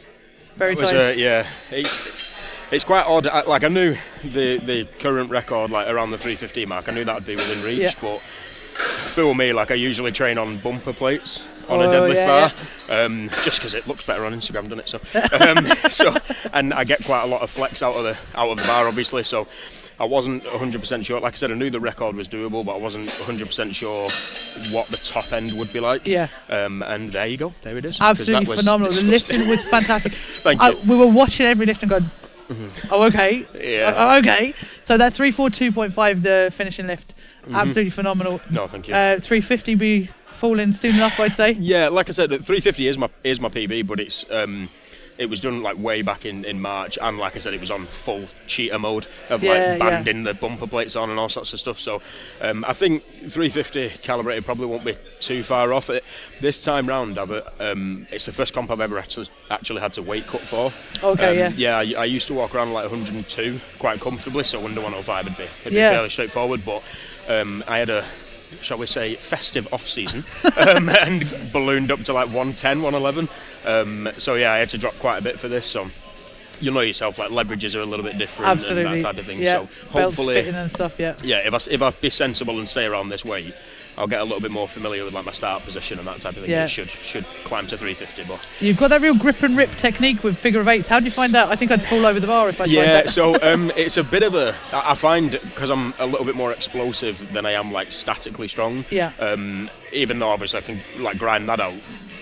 Very tired. Yeah, it's quite odd. I knew the current record, like around the 350 mark, I knew that would be within reach, but fool me, like I usually train on bumper plates on a deadlift bar, just because it looks better on Instagram, doesn't it? So, and I get quite a lot of flex out of the bar, obviously. So I wasn't 100% sure. Like I said, I knew the record was doable, but I wasn't 100% sure what the top end would be like. Yeah. And there you go. There it is. Absolutely phenomenal. The lifting was fantastic. Thank you. We were watching every lift and going, oh, okay. Yeah. Okay. So that 342.5, the finishing lift, absolutely phenomenal. No, thank you. 350 be falling soon enough, I'd say. Yeah, like I said, 350 is my PB, but it's it was done like way back in March, and like I said, it was on full cheater mode of like banding the bumper plates on and all sorts of stuff. So I think 350 calibrated probably won't be too far off it. This time round, it's the first comp I've ever actually had to weight cut for. Okay, I used to walk around like 102 quite comfortably, so under 105 it'd be fairly straightforward. But I had a, shall we say, festive off season and ballooned up to like 110, 111. So yeah, I had to drop quite a bit for this. So you know yourself, like leverages are a little bit different and that type of thing. Yeah. So hopefully, belts fitting and stuff. If I be sensible and stay around this weight, I'll get a little bit more familiar with like my start position and that type of thing. It should climb to 350. But you've got that real grip and rip technique with figure of eights. How do you find that? I think I'd fall over the bar if I tried that. So it's a bit of a, I find, because I'm a little bit more explosive than I am like statically strong. Even though obviously I can like grind that out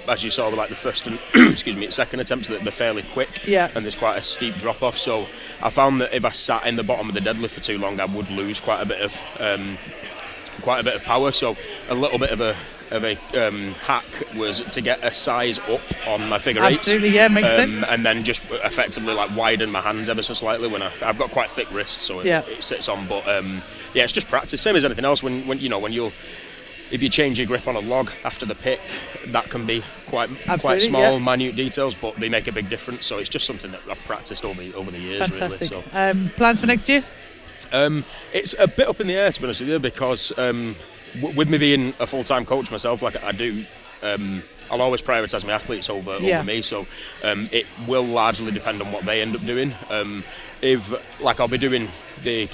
as you saw with like the first and excuse me, second attempts, that they're fairly quick. Yeah. And there's quite a steep drop off. So I found that if I sat in the bottom of the deadlift for too long, I would lose quite a bit of power. So a little bit of a hack was to get a size up on my figure eights. Absolutely, yeah, makes sense. And then just effectively like widen my hands ever so slightly when I've got quite thick wrists, so it sits on. But yeah, it's just practice, same as anything else. If you change your grip on a log after the pick, that can be quite small, minute details, but they make a big difference. So it's just something that I've practiced over the years. Fantastic. Really, so. Plans for next year? It's a bit up in the air, to be honest with you, because with me being a full-time coach myself, like I do, I'll always prioritise my athletes over me. So it will largely depend on what they end up doing. If like I'll be doing the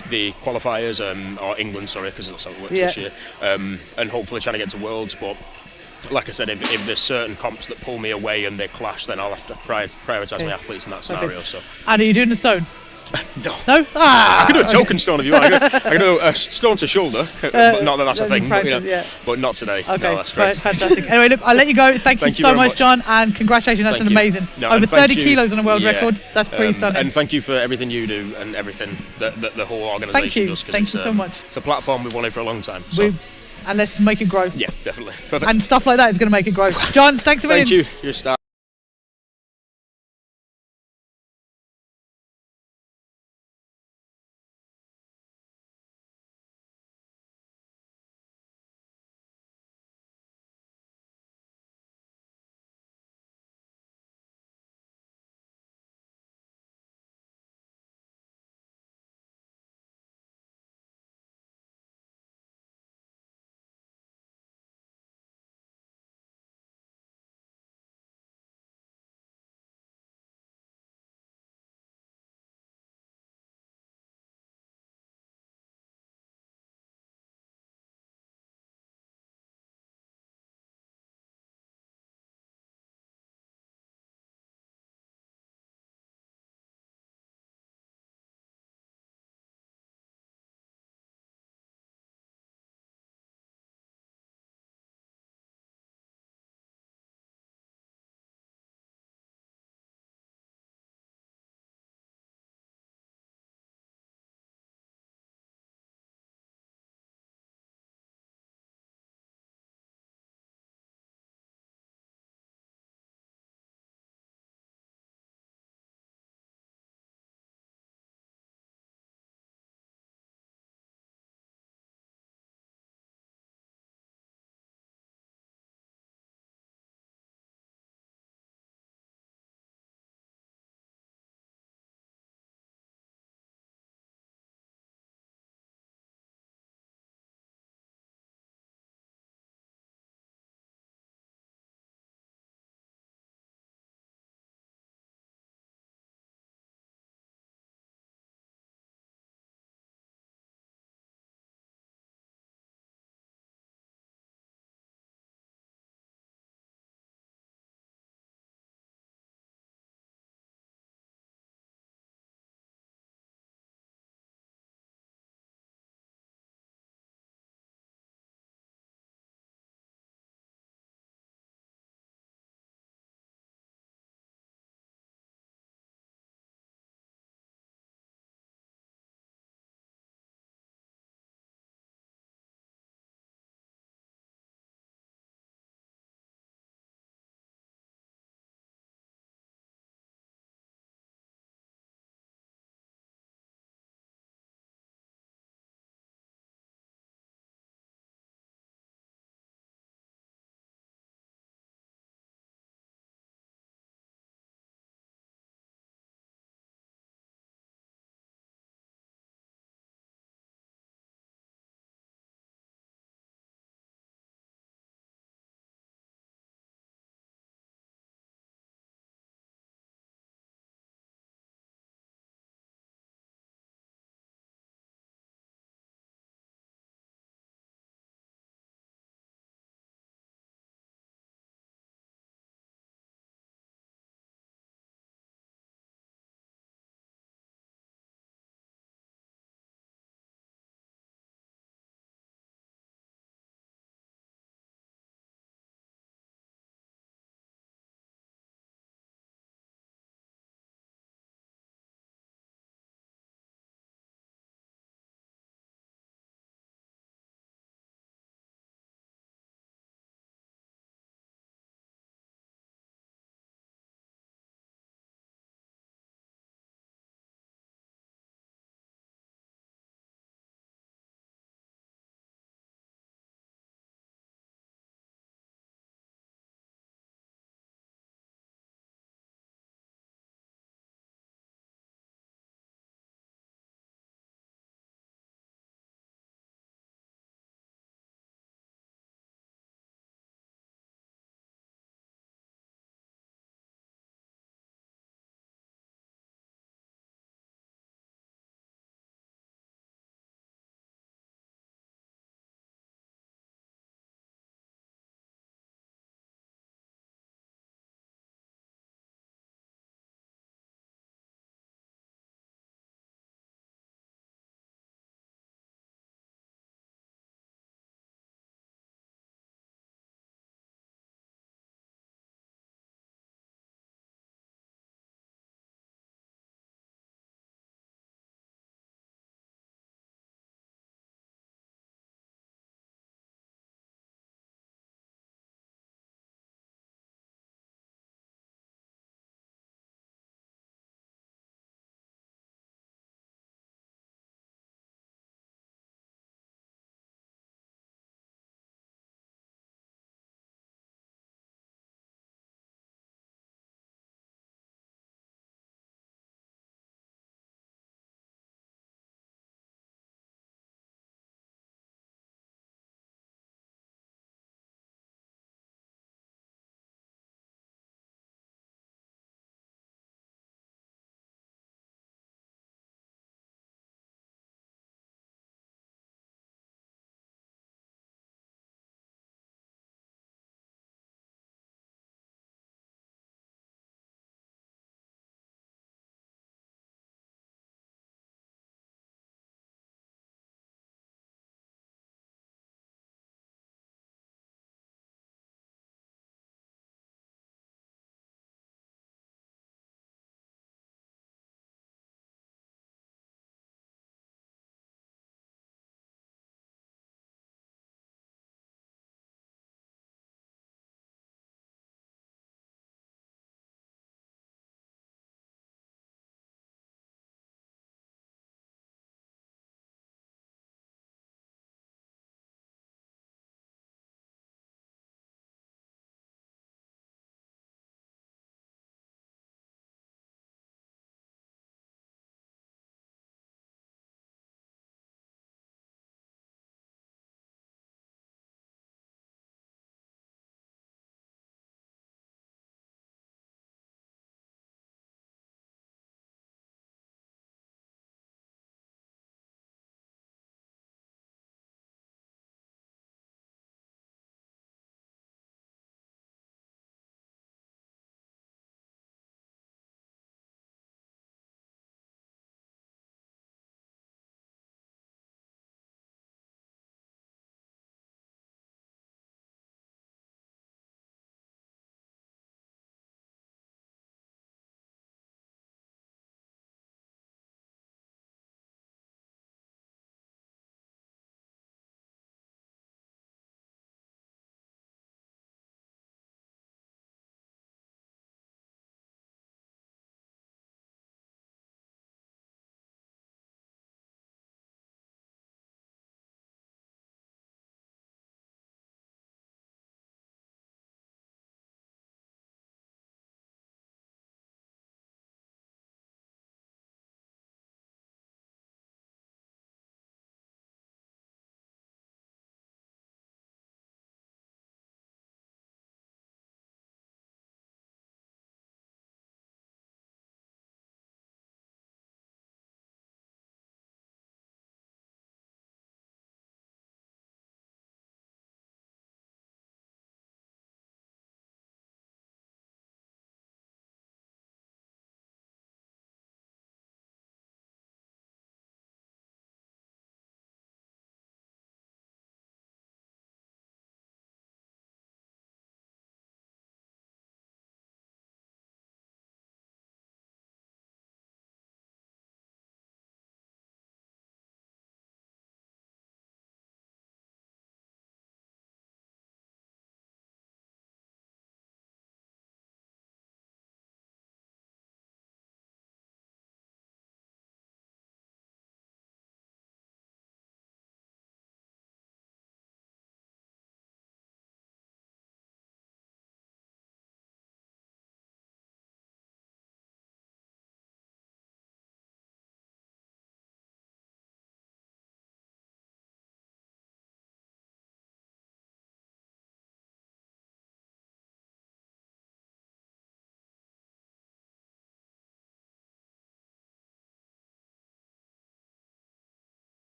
qualifiers or England, sorry, because that's how it works this year, and hopefully trying to get to Worlds. But like I said, if there's certain comps that pull me away and they clash, then I'll have to prioritise my athletes in that scenario. So. And are you doing the stone? No. No? I could do a token stone if you want. I could do a stone to shoulder, but not that that's a thing. But not today. Okay, no, that's right. Fantastic. Anyway, look, I'll let you go. Thank you so much, John, and congratulations. That's amazing. No, over 30 kilos on a world record. That's pretty stunning. And thank you for everything you do and everything that the whole organisation does. Thank you so much. It's a platform we've wanted for a long time. So. And let's make it grow. Yeah, definitely. Perfect. And stuff like that is going to make it grow. John, thanks a million. Thank you. You're a star.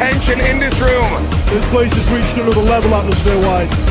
tension in this room. This place has reached another level atmosphere-wise.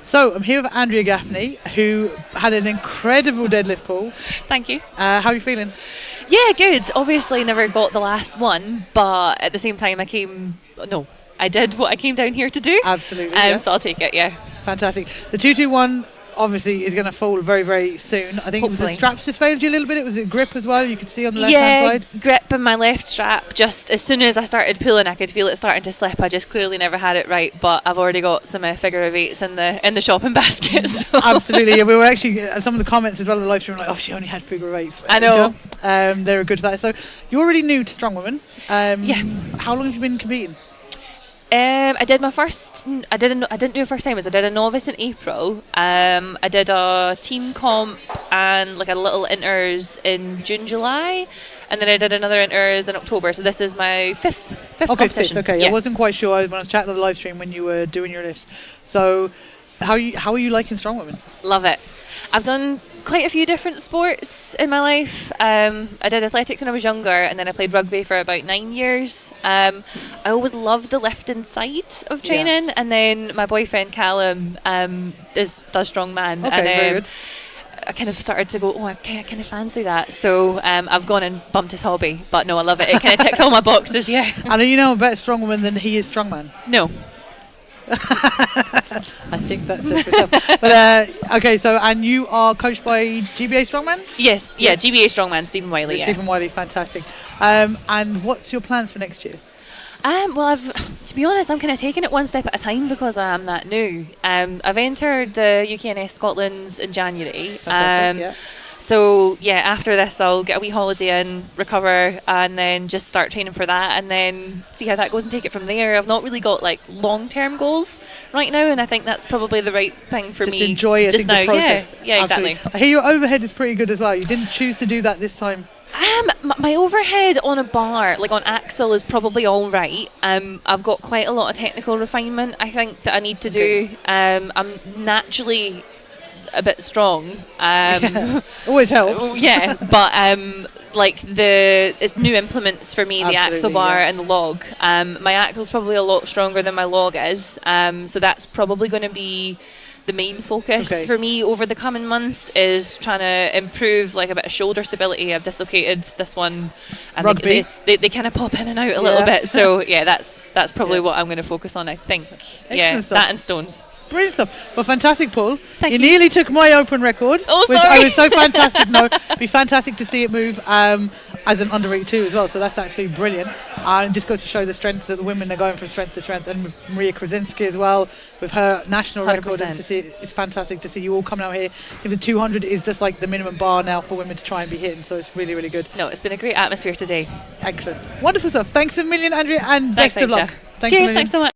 So I'm here with Andrea Gaffney, who had an incredible deadlift pull. Thank you. How are you feeling? Yeah, good. Obviously never got the last one, but at the same time I did what I came down here to do. Absolutely. Yeah. So I'll take it, yeah. Fantastic. The 221 obviously is going to fall very, very soon. I think it was the straps just failed you a little bit. It was a grip as well. You could see on the left-hand side. Grip in my left strap. Just as soon as I started pulling, I could feel it starting to slip. I just clearly never had it right, but I've already got some figure of eights in the shopping basket. So. Absolutely. Yeah, we were actually some of the comments as well in the live stream were like, oh, she only had figure of eights. I know. They were good for that. So you're already new to Strongwoman. Yeah. How long have you been competing? I did my first. I didn't do a first time. I did a novice in April. I did a team comp and like a little inters in June, July, and then I did another inters in October. So this is my fifth competition. Okay. Yeah. I wasn't quite sure when I was chatting on the live stream when you were doing your lifts. So how are you liking Strongwoman? Love it. I've done quite a few different sports in my life. I did athletics when I was younger, and then I played rugby for about 9 years. I always loved the lifting side of training, and then my boyfriend Callum does Strongman. Okay, and, very good. I kind of started to go, I kind of fancy that. So I've gone and bumped his hobby, but no, I love it. It kind of ticks all my boxes, yeah. And you know a better Strongwoman than he is Strongman? No. I think that's it for yourself. But okay, so and you are coached by GBA Strongman? Yes, yeah, GBA Strongman, Stephen Wiley. Yeah. Stephen Wiley, fantastic. And what's your plans for next year? Well, to be honest, I'm kind of taking it one step at a time because I am that new. I've entered the UKNS Scotland's in January. Fantastic, yeah. So yeah, after this I'll get a wee holiday in, recover, and then just start training for that, and then see how that goes and take it from there. I've not really got like long-term goals right now, and I think that's probably the right thing for Just me. enjoy it, just I think, now. the process. Yeah, exactly. Absolutely. I hear your overhead is pretty good as well. You didn't choose to do that this time. My overhead on a bar, like on axle, is probably all right. I've got quite a lot of technical refinement, I think, that I need to do. I'm naturally a bit strong. Always helps. Yeah, but like it's new implements for me, the axle bar and the log. My axle's probably a lot stronger than my log is, so that's probably going to be the main focus for me over the coming months, is trying to improve like a bit of shoulder stability. I've dislocated this one, and Rugby. they kind of pop in and out a little bit. So yeah, that's probably what I'm going to focus on, I think. Excellent stuff. That and stones. Brilliant stuff. Well, fantastic, Paul. Thank you you. nearly took my open record, Oh, which sorry. I was so fantastic. No, it'd be fantastic to see it move as an underweight too as well. So that's actually brilliant. And just goes to show the strength that the women are going from strength to strength. And with Maria Krasinski as well, with her national record, and to see it's fantastic to see you all coming out here. I think the 200 is just like the minimum bar now for women to try and be hitting. So it's really, really good. No, it's been a great atmosphere today. Excellent, wonderful stuff. Thanks a million, Andrea, and best of luck. Thanks, Cheers. Thanks so much.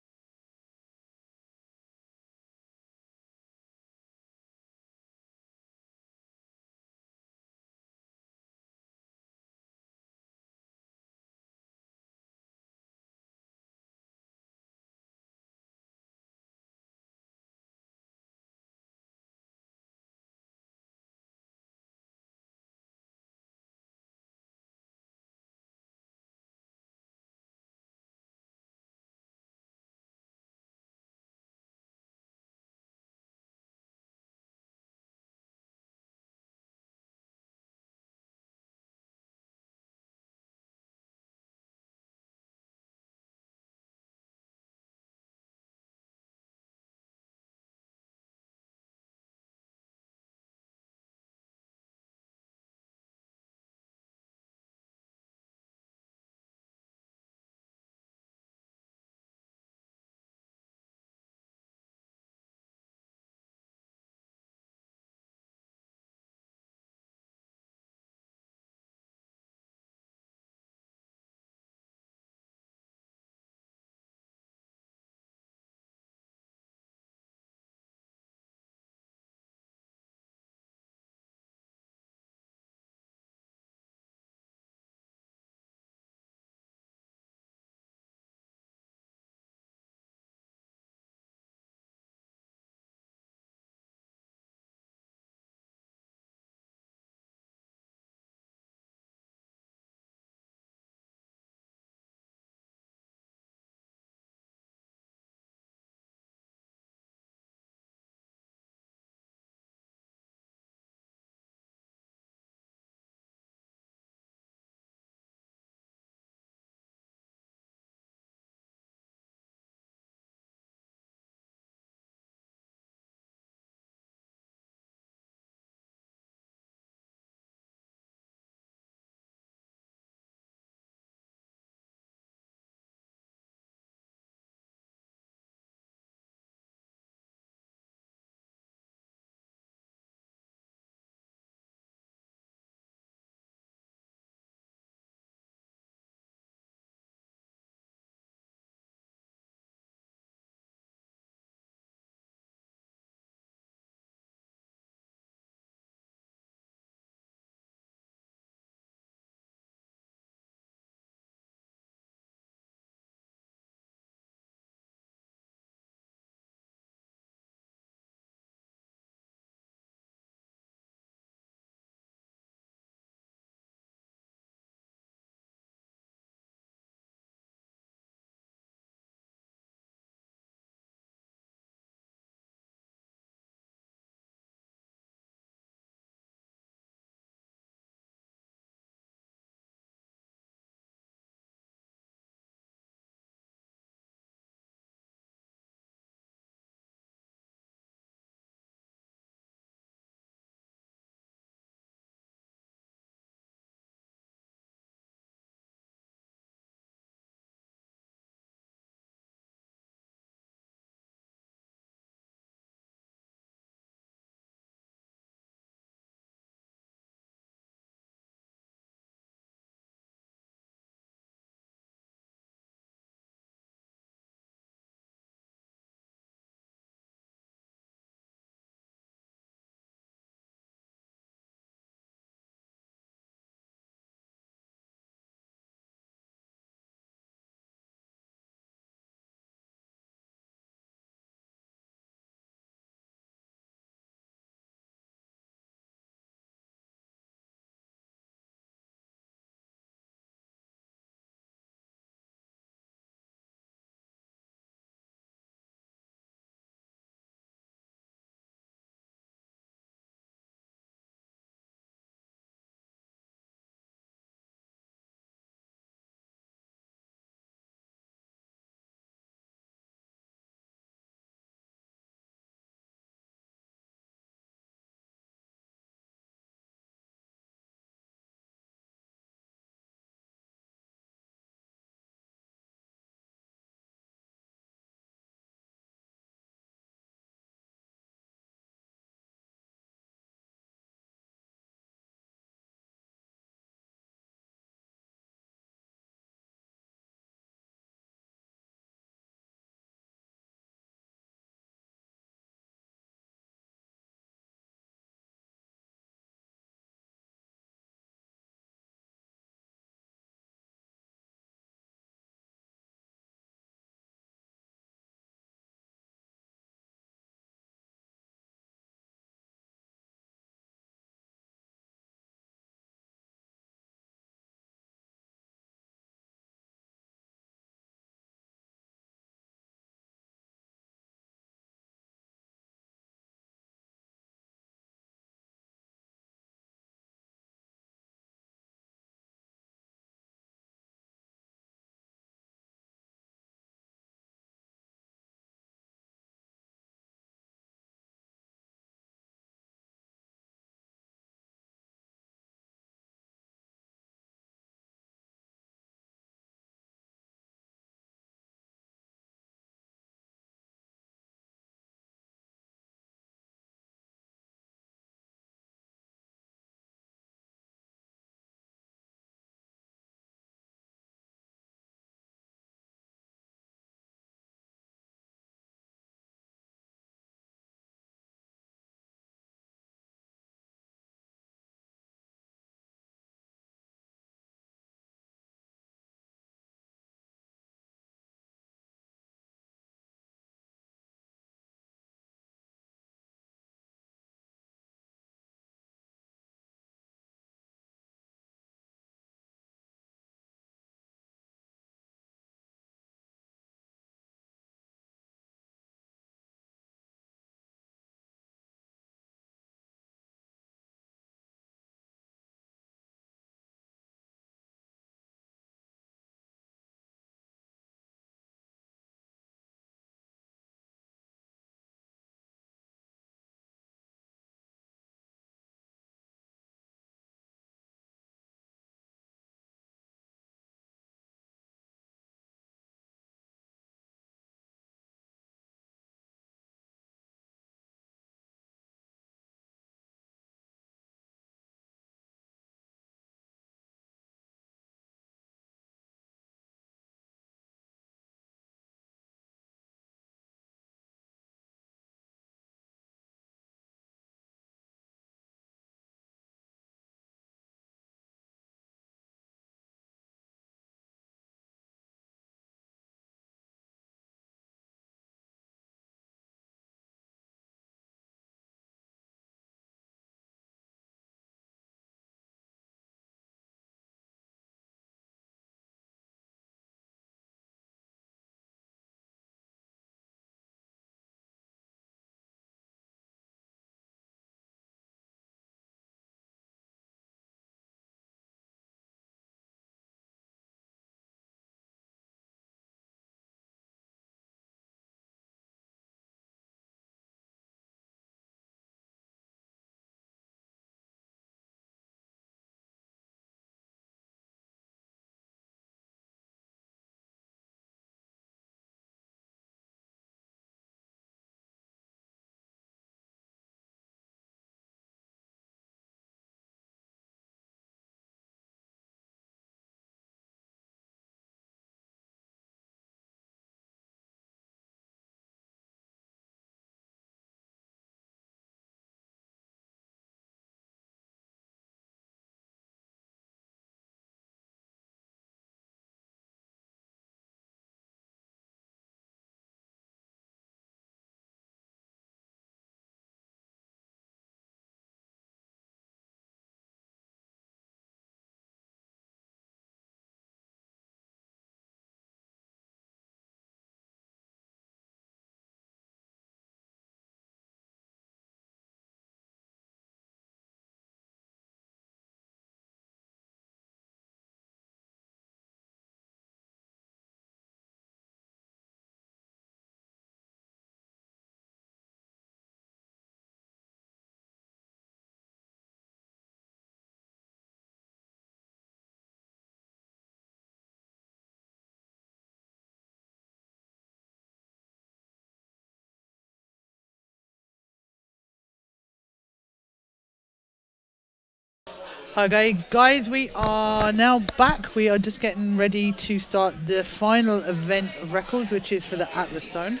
Okay, guys, we are now back. We are just getting ready to start the final event of records, which is for the Atlas Stone.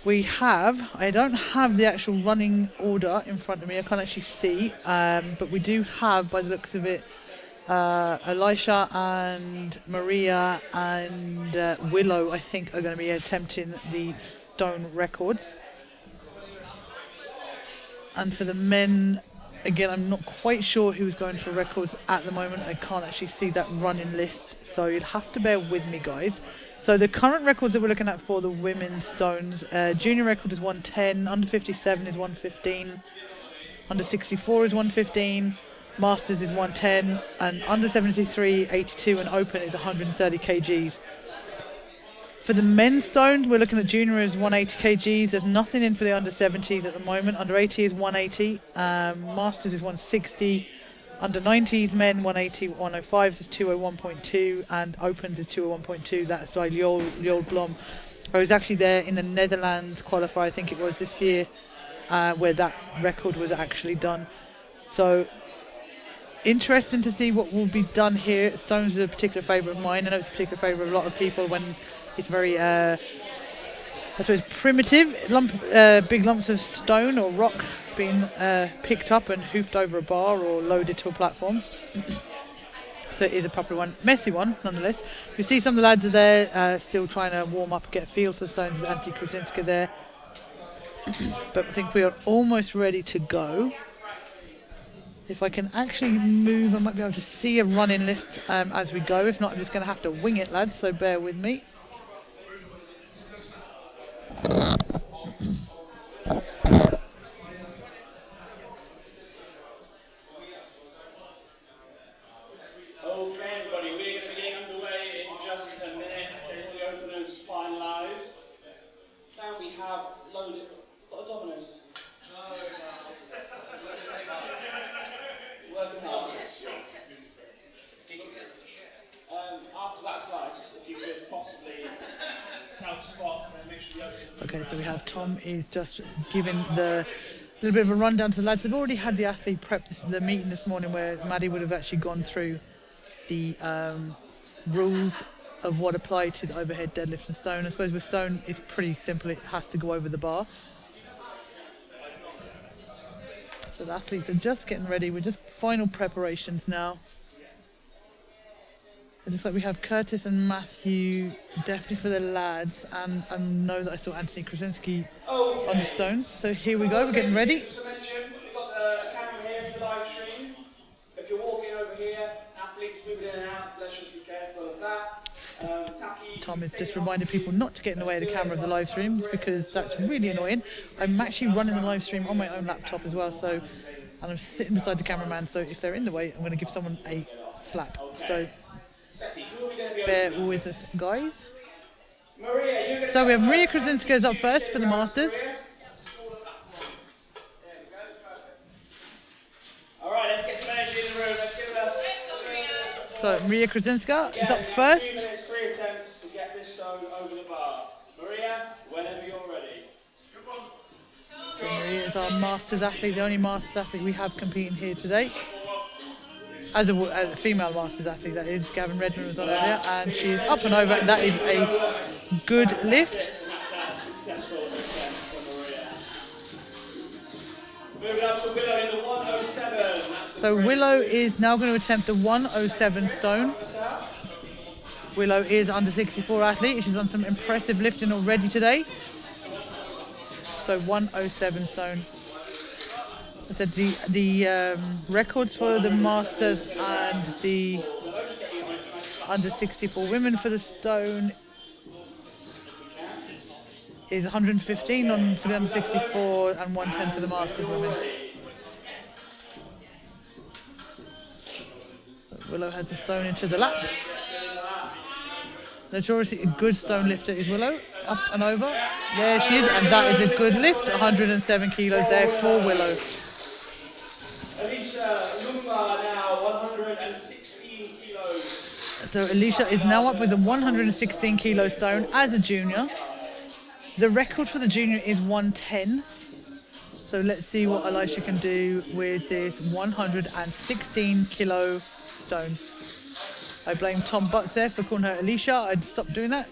We have, I don't have the actual running order in front of me, I can't actually see, but we do have, by the looks of it, Elisha and Maria and Willow, I think, are going to be attempting the stone records. And for the men, again, I'm not quite sure who's going for records at the moment. I can't actually see that running list, so you'd have to bear with me, guys. So the current records that we're looking at for the women's stones, junior record is 110, under 57 is 115, under 64 is 115, masters is 110, and under 73, 82, and open is 130 kgs. For the men's stones, we're looking at junior is 180 kgs. There's nothing in for the under 70s at the moment. Under 80 is 180. Masters is 160. Under 90s men 180. 105s is 201.2, and opens is 201.2. That's by Lyol Blom. I was actually there in the Netherlands qualifier, I think it was this year, where that record was actually done. So interesting to see what will be done here. Stones is a particular favourite of mine. I know it's a particular favourite of a lot of people when it's very, I suppose, primitive. Big lumps of stone or rock being picked up and hoofed over a bar or loaded to a platform. So it is a proper one. Messy one, nonetheless. You see some of the lads are there still trying to warm up, get a feel for stones. There's Antti Krasinska there. But I think we are almost ready to go. If I can actually move, I might be able to see a running list as we go. If not, I'm just going to have to wing it, lads, so bear with me. Okay, everybody, we're going to be getting underway in just a minute as the openers finalise. Can we have loaded? Got a Domino's? No. Working hard. After that slice, if you could possibly help spot and make sure the others. Okay, so we have Tom is just giving the little bit of a rundown to the lads. They've already had the athlete prep, the meeting this morning where Maddie would have actually gone through the rules of what apply to the overhead deadlift and stone. I suppose with stone, it's pretty simple. It has to go over the bar. So the athletes are just getting ready. We're just final preparations now. It looks like we have Curtis and Matthew definitely for the lads, and I know that I saw Anthony Krasinski on the stones. So here we go, we're getting ready. Just to mention, we've got the camera here for the live stream. If you're walking over here, athletes moving in and out, let's just be careful of that. Tom is just reminding people not to get in the way of the camera of the live streams because that's really annoying. I'm actually running the live stream on my own laptop as well, so, and I'm sitting beside the cameraman, so if they're in the way, I'm going to give someone a slap. So bear with us, guys. So we have Maria Krasinska up first for the Masters. Alright, let's get some energy in the room. Let's give it a... So Maria Krasinska is up first. 3 attempts to get this stone over the bar. Maria, whenever you're ready. So Maria is our Masters athlete, the only Masters athlete we have competing here today. As a female Masters athlete, that is. Gavin Redmond was on earlier, and she's up and over, and that is a good lift. Moving up to Willow in the 107. So Willow is now going to attempt the 107 stone. Willow is under 64 athlete. She's done some impressive lifting already today. So 107 stone. I said the records for the Masters and the under 64 women for the stone is 115 for the under 64 and 110 for the Masters women. So Willow has a stone into the lap. Notoriously a good stone lifter is Willow. Up and over. There she is, and that is a good lift. 107 kilos there for Willow. Elisha Luma now 116 kilos. So Elisha is now up with a 116 kilo stone as a junior. The record for the junior is 110. So let's see what Elisha can do with this 116 kilo stone. I blame Tom Butts there for calling her Elisha. I'd stop doing that.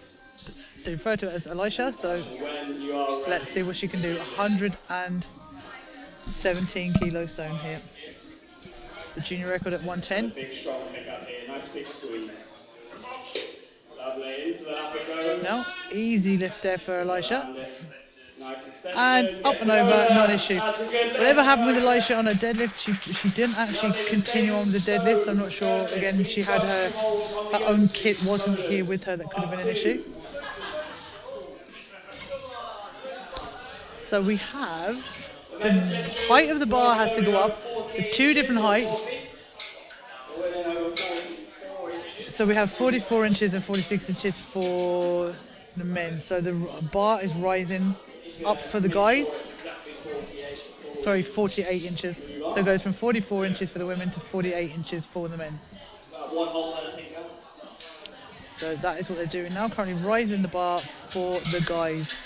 To refer to it as Elisha. So let's see what she can do. 117 kilo stone here. The junior record at 110. Big strong pick up here. Nice big squeeze. Lovely. Into the lap it goes. No, easy lift there for Elisha. Nice extension. And up and over, not an issue. Whatever happened with Elisha on her deadlift, she didn't actually continue on with the deadlifts. I'm not sure. Again, she had her own kit wasn't here with her. That could have been an issue. So we have the height of the bar has to go up to 2 different heights. So we have 44 inches and 46 inches for the men. So the bar is rising up for the guys. Sorry, 48 inches. So it goes from 44 inches for the women to 48 inches for the men. So that is what they're doing now. Currently rising the bar for the guys.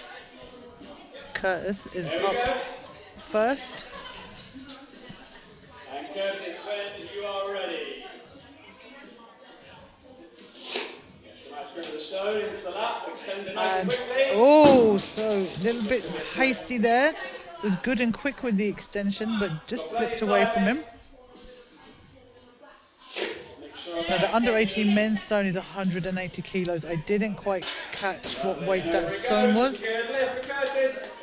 Curtis is up first. And Curtis, when you are ready. Gets a nice grip of the stone into the lap, extends it nice and quickly. Oh, so a little bit hasty there. Was good and quick with the extension, but just slipped away from him. Now the under 18 men's stone is 180 kilos. I didn't quite catch what weight that stone was. Good lift for Curtis.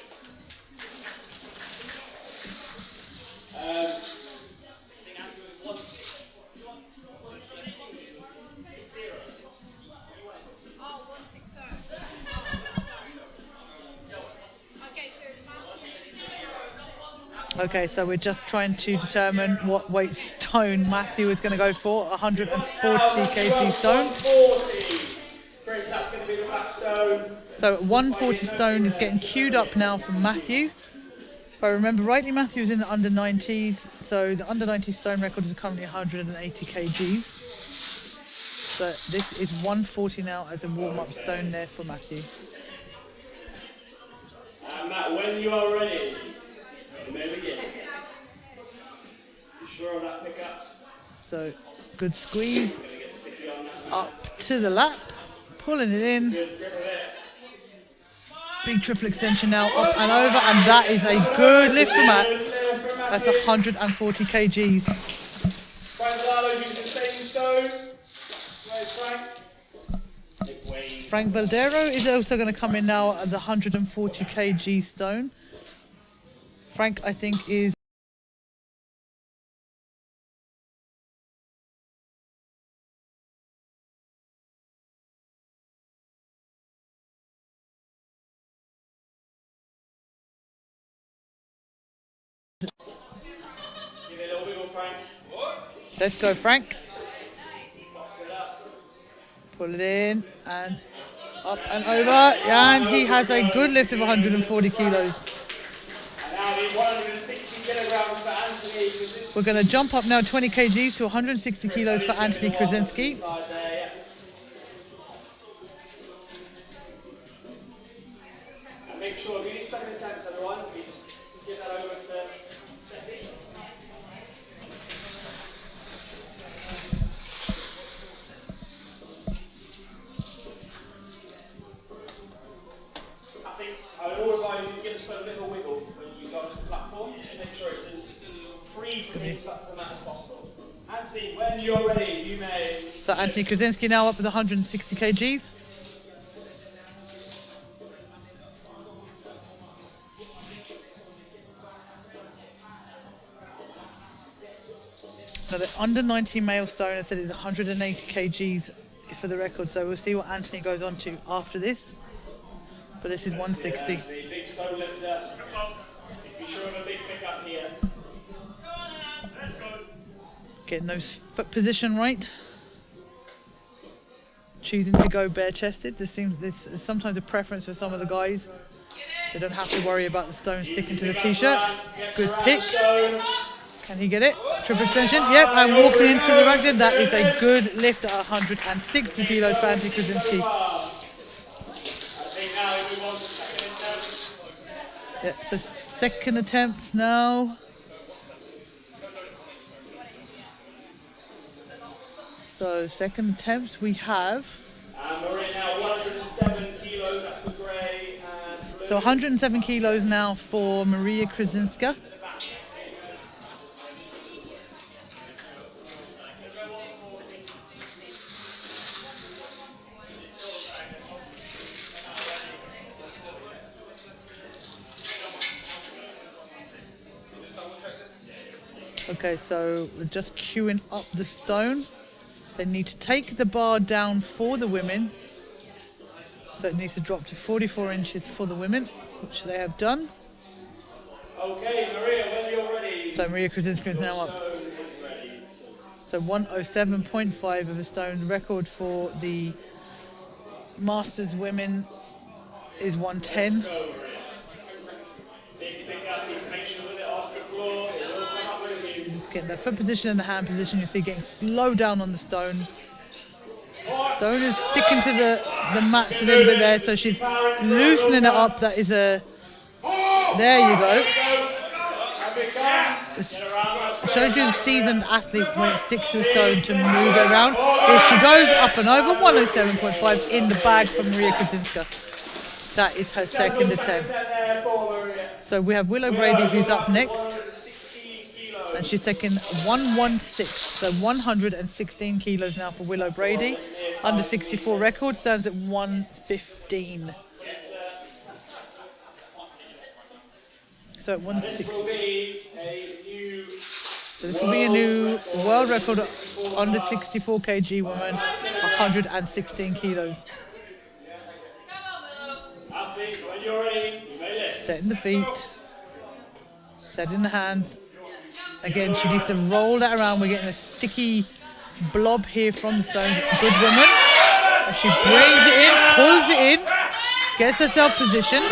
Okay, so we're just trying to determine what weight stone Matthew is going to go for. 140 kg stone. Chris, that's going to be the back stone. So 140 stone is getting queued up now from Matthew. If I remember rightly, Matthew is in the under 90s. So the under 90 stone record is currently 180 kgs. So this is 140 now as a warm-up stone there for Matthew. And Matt, when you are ready, you may begin. You sure on that pickup? So good squeeze up to the lap, pulling it in. Big triple extension now, up and over, and that is a good lift for Matt. That's 140 kgs. Frank Valardo using the same stone. Where's Frank? Frank Valdero is also going to come in now at the 140 kg stone. Frank, I think, is Give it a little wiggle, Frank. let's go, Frank. Box it up. Pull it in and up and over, and he has a good lift of 140 kilos. And now the 160 kilograms for Anthony. We're going to jump up now 20 kgs to 160 kilos for Anthony Krasinski. Inside there, yeah. And make sure if you need second attempts, everyone, you just give that over to Seti. I would all advise you to give us a little wiggle when you go to the platform, just to make sure it's as free from the inside to the mat as possible. Anthony, when you're ready, you may. So Anthony Krasinski now up with 160 kgs. Now the under 19 male stone, I said, is 180 kgs for the record, so we'll see what Anthony goes on to after this. But this is 160. Anthony, big stone lifter. Be sure of a big pickup here. Getting those foot position right. Choosing to go bare chested. This is sometimes a preference for some of the guys. They don't have to worry about the stone sticking to the t-shirt. Good pick. Can he get it? Triple extension. Yep, and walking into the rack. That is a good lift at 160 kilos for Anthony Krasinski. Yeah, so second attempts now. So second attempts we have. We're in now 107 kilos, that's the grey and blue. So 107 kilos now for Maria Krasinska. Okay, so we're just queuing up the stone. They need to take the bar down for the women. So it needs to drop to 44 inches for the women, which they have done. Okay, Maria, when you're ready. So Maria Krasinska is now up. So 107.5 of a stone. Record for the Masters women is 110. Just getting the foot position and the hand position. You see getting low down on the stone. Stone is sticking to the mats a little bit there, so she's loosening it up. That is a... There you go. It shows you the seasoned athlete when it sticks to the stone to move it around. Here she goes, up and over, 107.5 in the bag for Maria Krasinska. That is her second attempt. So we have Willow Brady who's up next. And she's taking 116, so 116 kilos now for Willow Brady. Under 64 record stands at 115. So at 160. So this will be a new world record under 64 kg woman, 116 kilos. Setting the feet, setting the hands. Again, she needs to roll that around. We're getting a sticky blob here from the stones. Good woman. And she brings it in, pulls it in, gets herself positioned.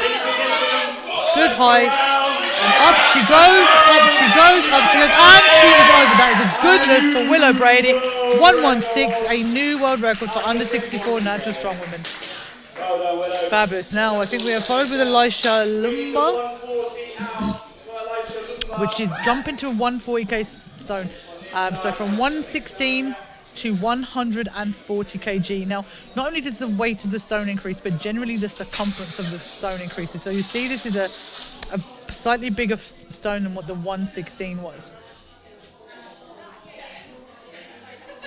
Good height. And up she goes, up she goes, up she goes. And she is over. That is a good lift for Willow Brady. 116, a new world record for under 64 natural strong women. Fabulous. Now, I think we are followed with Elisha Luma, which is jumping to a 140k stone. So from 116 to 140 kg. Now, not only does the weight of the stone increase, but generally the circumference of the stone increases. So you see this is a slightly bigger stone than what the 116 was.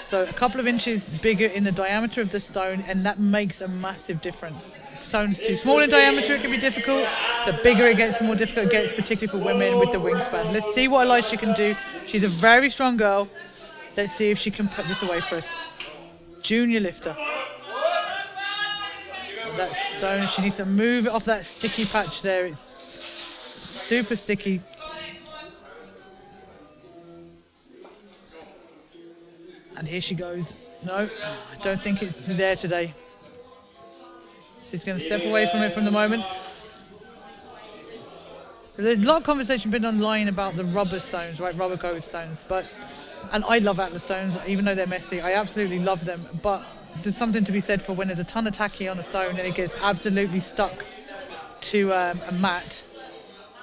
So a couple of inches bigger in the diameter of the stone, and that makes a massive difference. If stone's too small in diameter, it can be difficult. The bigger it gets, the more difficult it gets, particularly for women with the wingspan. Let's see what Elisha can do. She's a very strong girl. Let's see if she can put this away for us. Junior lifter. That stone, she needs to move it off that sticky patch there. It's super sticky. And here she goes. No, I don't think it's there today. She's going to step away from it from the moment. There's a lot of conversation been online about the rubber stones, right? Rubber coated stones. And I love Atlas stones, even though they're messy. I absolutely love them. But there's something to be said for when there's a ton of tacky on a stone and it gets absolutely stuck to a mat.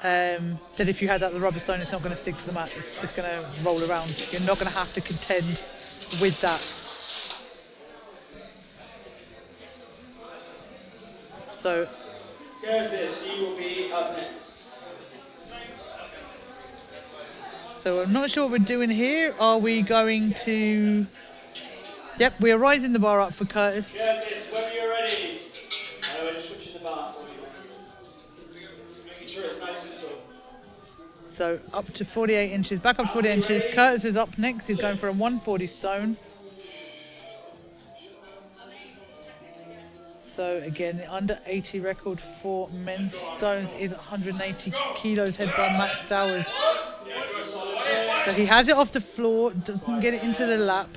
That if you had that the rubber stone, it's not going to stick to the mat. It's just going to roll around. You're not going to have to contend with that. So Curtis, you will be up next. So I'm not sure what we're doing here. Are we going to... Yep, we are rising the bar up for Curtis. Curtis, when you're ready. We're just switching the bar for you. Making sure it's nice and tall. So up to 48 inches, back up 48 inches. Curtis is up next. He's going for a 140 stone. So again, the under 80 record for men's stones is 180 kilos, head by Matt Stowers. So he has it off the floor, doesn't get it into the lap.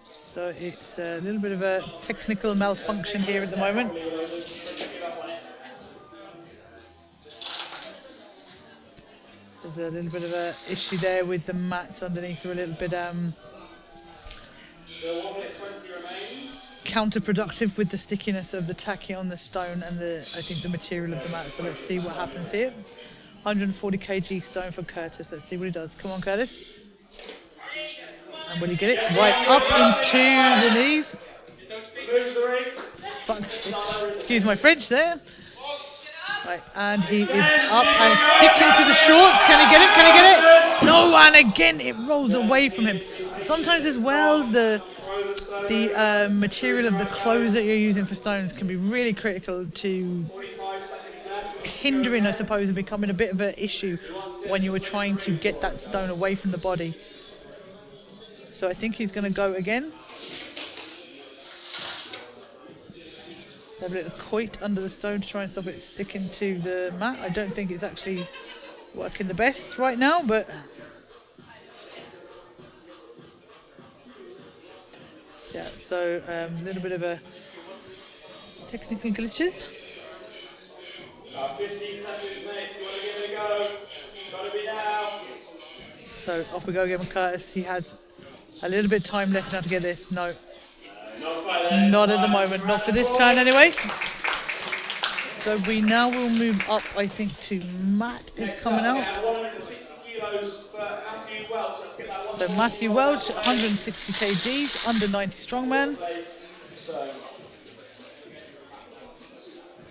So it's a little bit of a technical malfunction here at the moment. There's a little bit of a issue there with the mats underneath. Are a little bit counterproductive with the stickiness of the tacky on the stone and I think the material of the mat. So let's see what happens here. 140 kg stone for Curtis. Let's see what he does. Come on, Curtis. And will he get it? Right up into the knees. Excuse my French there. Right, and he is up and sticking to the shorts. Can he get it? Can he get it? No, and again it rolls away from him. Sometimes as well, the material of the clothes that you're using for stones can be really critical to hindering, I suppose, and becoming a bit of an issue when you were trying to get that stone away from the body. So I think he's going to go again. Have a little quoit under the stone to try and stop it sticking to the mat. I don't think it's actually working the best right now, but yeah, so a little bit of a technical glitches. 15 seconds, mate. You want to give it a go? Gotta be now. So off we go again with Curtis. He has a little bit of time left now to get this. No. Not at the moment, not for this turn anyway. So we now will move up, I think, to Matt is coming out. 160 kilos for Matthew Welch. Let's get that one. So Matthew Welch, 160 kgs, under 90 strongman.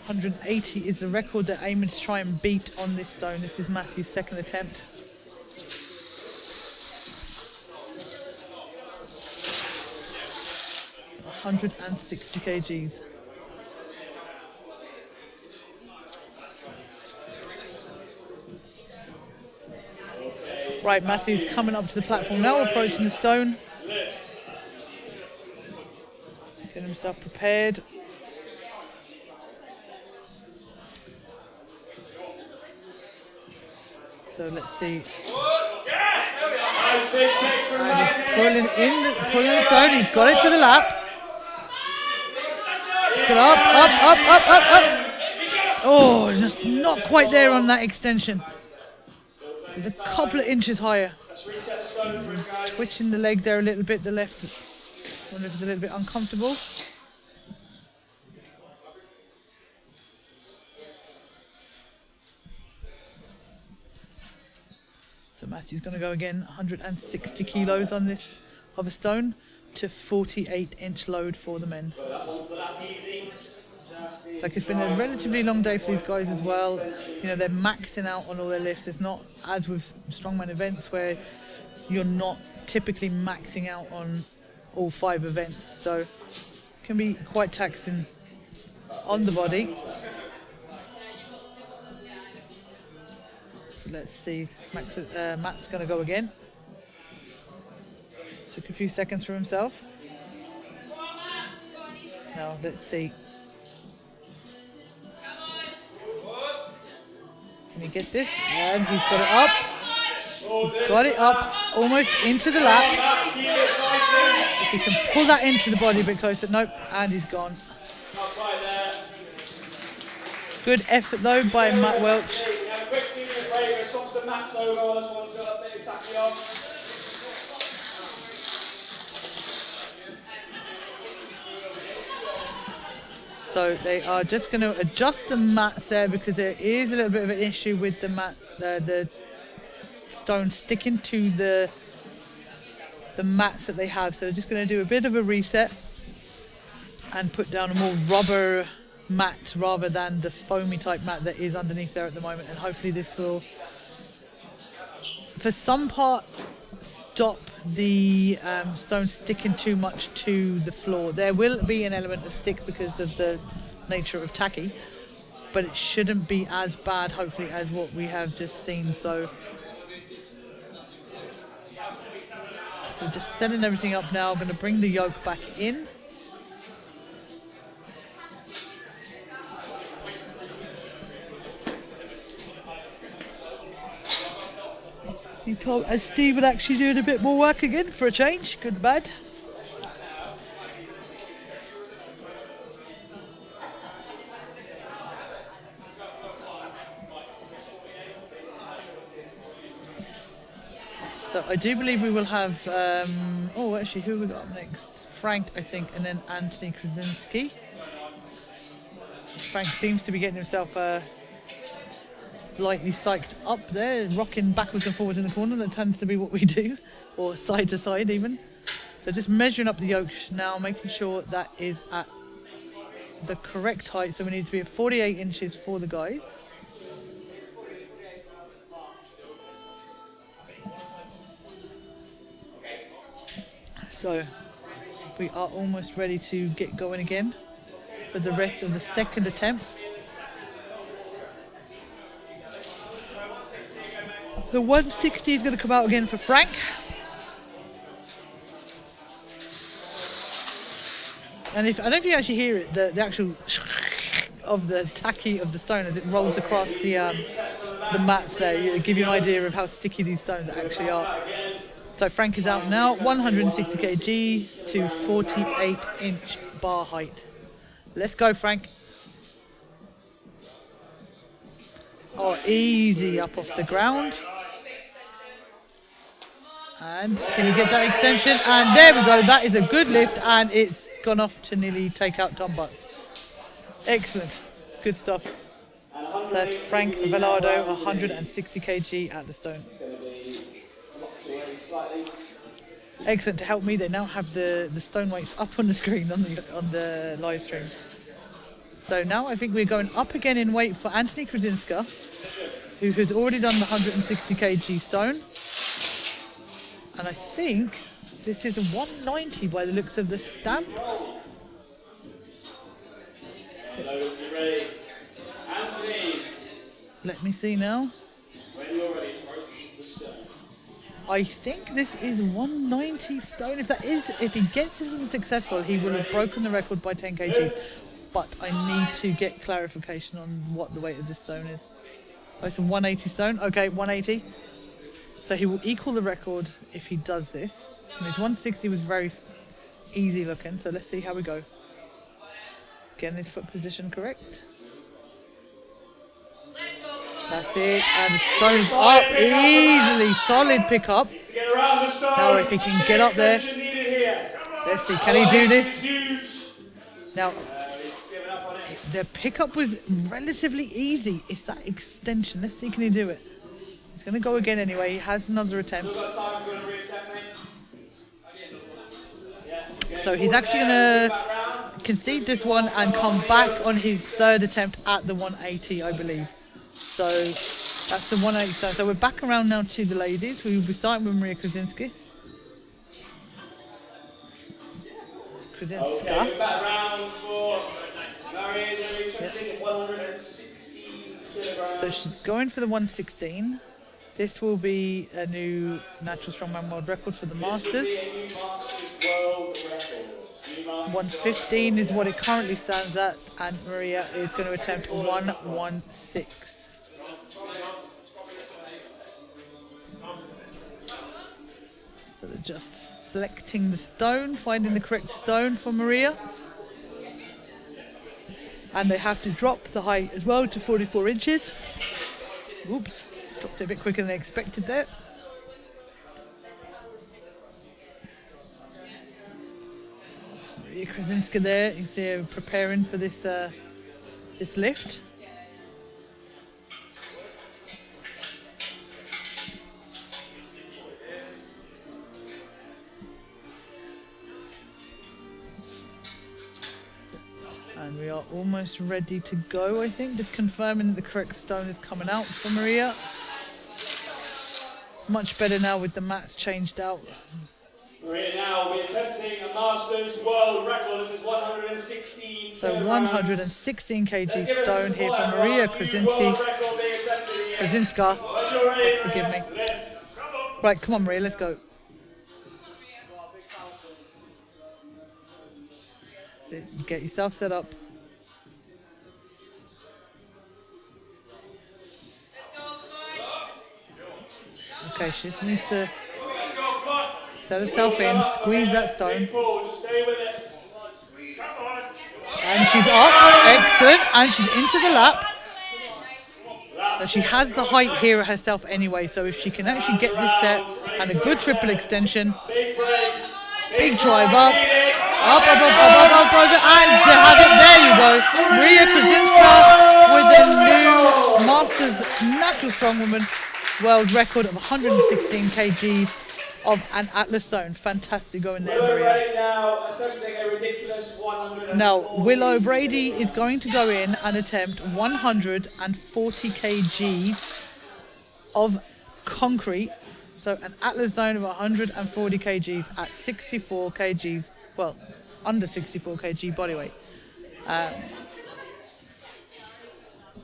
180 is the record they're aiming to try and beat on this stone. This is Matthew's second attempt. $160 kgs. Right, Matthew's coming up to the platform now, approaching the stone. Getting himself prepared. So let's see. And he's pulling the stone. He's got it to the lap. Up. Oh, not quite there on that extension. He's a couple of inches higher. Twitching the leg there a little bit, the left. I wonder if it's a little bit uncomfortable. So Matthew's going to go again, 160 kilos on this of a stone to 48-inch load for the men. Like, it's been a relatively long day for these guys as well. You know, they're maxing out on all their lifts. It's not as with strongman events where you're not typically maxing out on all 5 events. So it can be quite taxing on the body. So let's see. Matt's going to go again. Took a few seconds for himself. Now let's see. Can he get this? And he's got it up. He's got it up, almost into the lap. If he can pull that into the body a bit closer. Nope, and he's gone. Good effort though by Matt Welch. So they are just going to adjust the mats there because there is a little bit of an issue with the mat, the stone sticking to the mats that they have. So they're just going to do a bit of a reset and put down a more rubber mat rather than the foamy type mat that is underneath there at the moment. And hopefully this will, for some part, stop the stone sticking too much to the floor. There will be an element of stick because of the nature of tacky, but it shouldn't be as bad, hopefully, as what we have just seen. So just setting everything up now. I'm going to bring the yoke back in. And Stephen actually doing a bit more work again for a change. Good and bad. So So I do believe we will have, actually, who we got up next? Frank, I think, and then Anthony Krasinski. Frank seems to be getting himself lightly psyched up there, rocking backwards and forwards in the corner. That tends to be what we do, or side to side even. So just measuring up the yoke now, making sure that is at the correct height. So we need to be at 48 inches for the guys. So we are almost ready to get going again for the rest of the second attempts. The 160 is going to come out again for Frank. And I don't know if you actually hear it, the actual of the tacky of the stone as it rolls across the mats there. It'll give you an idea of how sticky these stones actually are. So Frank is out now, 160 kg to 48-inch bar height. Let's go, Frank. Oh, easy up off the ground. And can you get that extension? And there we go. That is a good lift, and it's gone off to nearly take out Tom Butts. Excellent. Good stuff. So that's Frank Valardo, 160 kg at the stone. Excellent. To help me, they now have the stone weights up on the screen on the live stream. So now I think we're going up again in weight for Anthony Krasinska, who has already done the 160 kg stone. And I think this is a 190 by the looks of the stamp. Let me see now. I think this is 190 stone. If he gets this as successful, he will have broken the record by 10 kgs. But I need to get clarification on what the weight of this stone is. Oh, it's a 180 stone. Okay, 180. So he will equal the record if he does this. And his 160 was very easy looking. So let's see how we go. Getting his foot position correct. That's it, and the stone's up easily. Solid pickup. Now if he can get up there, let's see, can he do this? Now, the pickup was relatively easy. It's that extension. Let's see, can he do it? He's going to go again anyway. He has another attempt. So he's actually going to concede this one and come back on his third attempt at the 180, I believe. So that's the 180 stone. So we're back around now to the ladies. We will be starting with Maria Krasinski. Krasinska. Okay, we're back round for Maria's reaching 116 kilograms. So she's going for the 116. This will be a new natural strongman world record for the Masters. 115 is what it currently stands at, and Maria is going to attempt 116. So they're just selecting the stone, finding the correct stone for Maria. And they have to drop the height as well to 44 inches. Oops, dropped it a bit quicker than I expected there. Maria Krasinska there, you see her preparing for this this lift. And we are almost ready to go, I think. Just confirming that the correct stone is coming out for Maria. Much better now with the mats changed out. Maria now will be attempting a Masters World Record. This is 116 So 116 kg stone here for Maria Krasinski. Krasinska, forgive me. Right, come on Maria, let's go. Get yourself set up. Okay, she just needs to set herself in, squeeze that stone. And she's up, excellent, and she's into the lap. But she has the height here herself anyway, so if she can actually get this set and a good triple extension, big drive up, and to have it, there you go. Maria Kinska with a new Masters Natural Strongwoman world record of 116 kgs of an Atlas stone. Fantastic going there, Maria. Now, Willow Brady is going to go in and attempt 140 kgs of concrete. So an Atlas stone of 140 kgs at 64 kgs, well, under 64 kg body weight.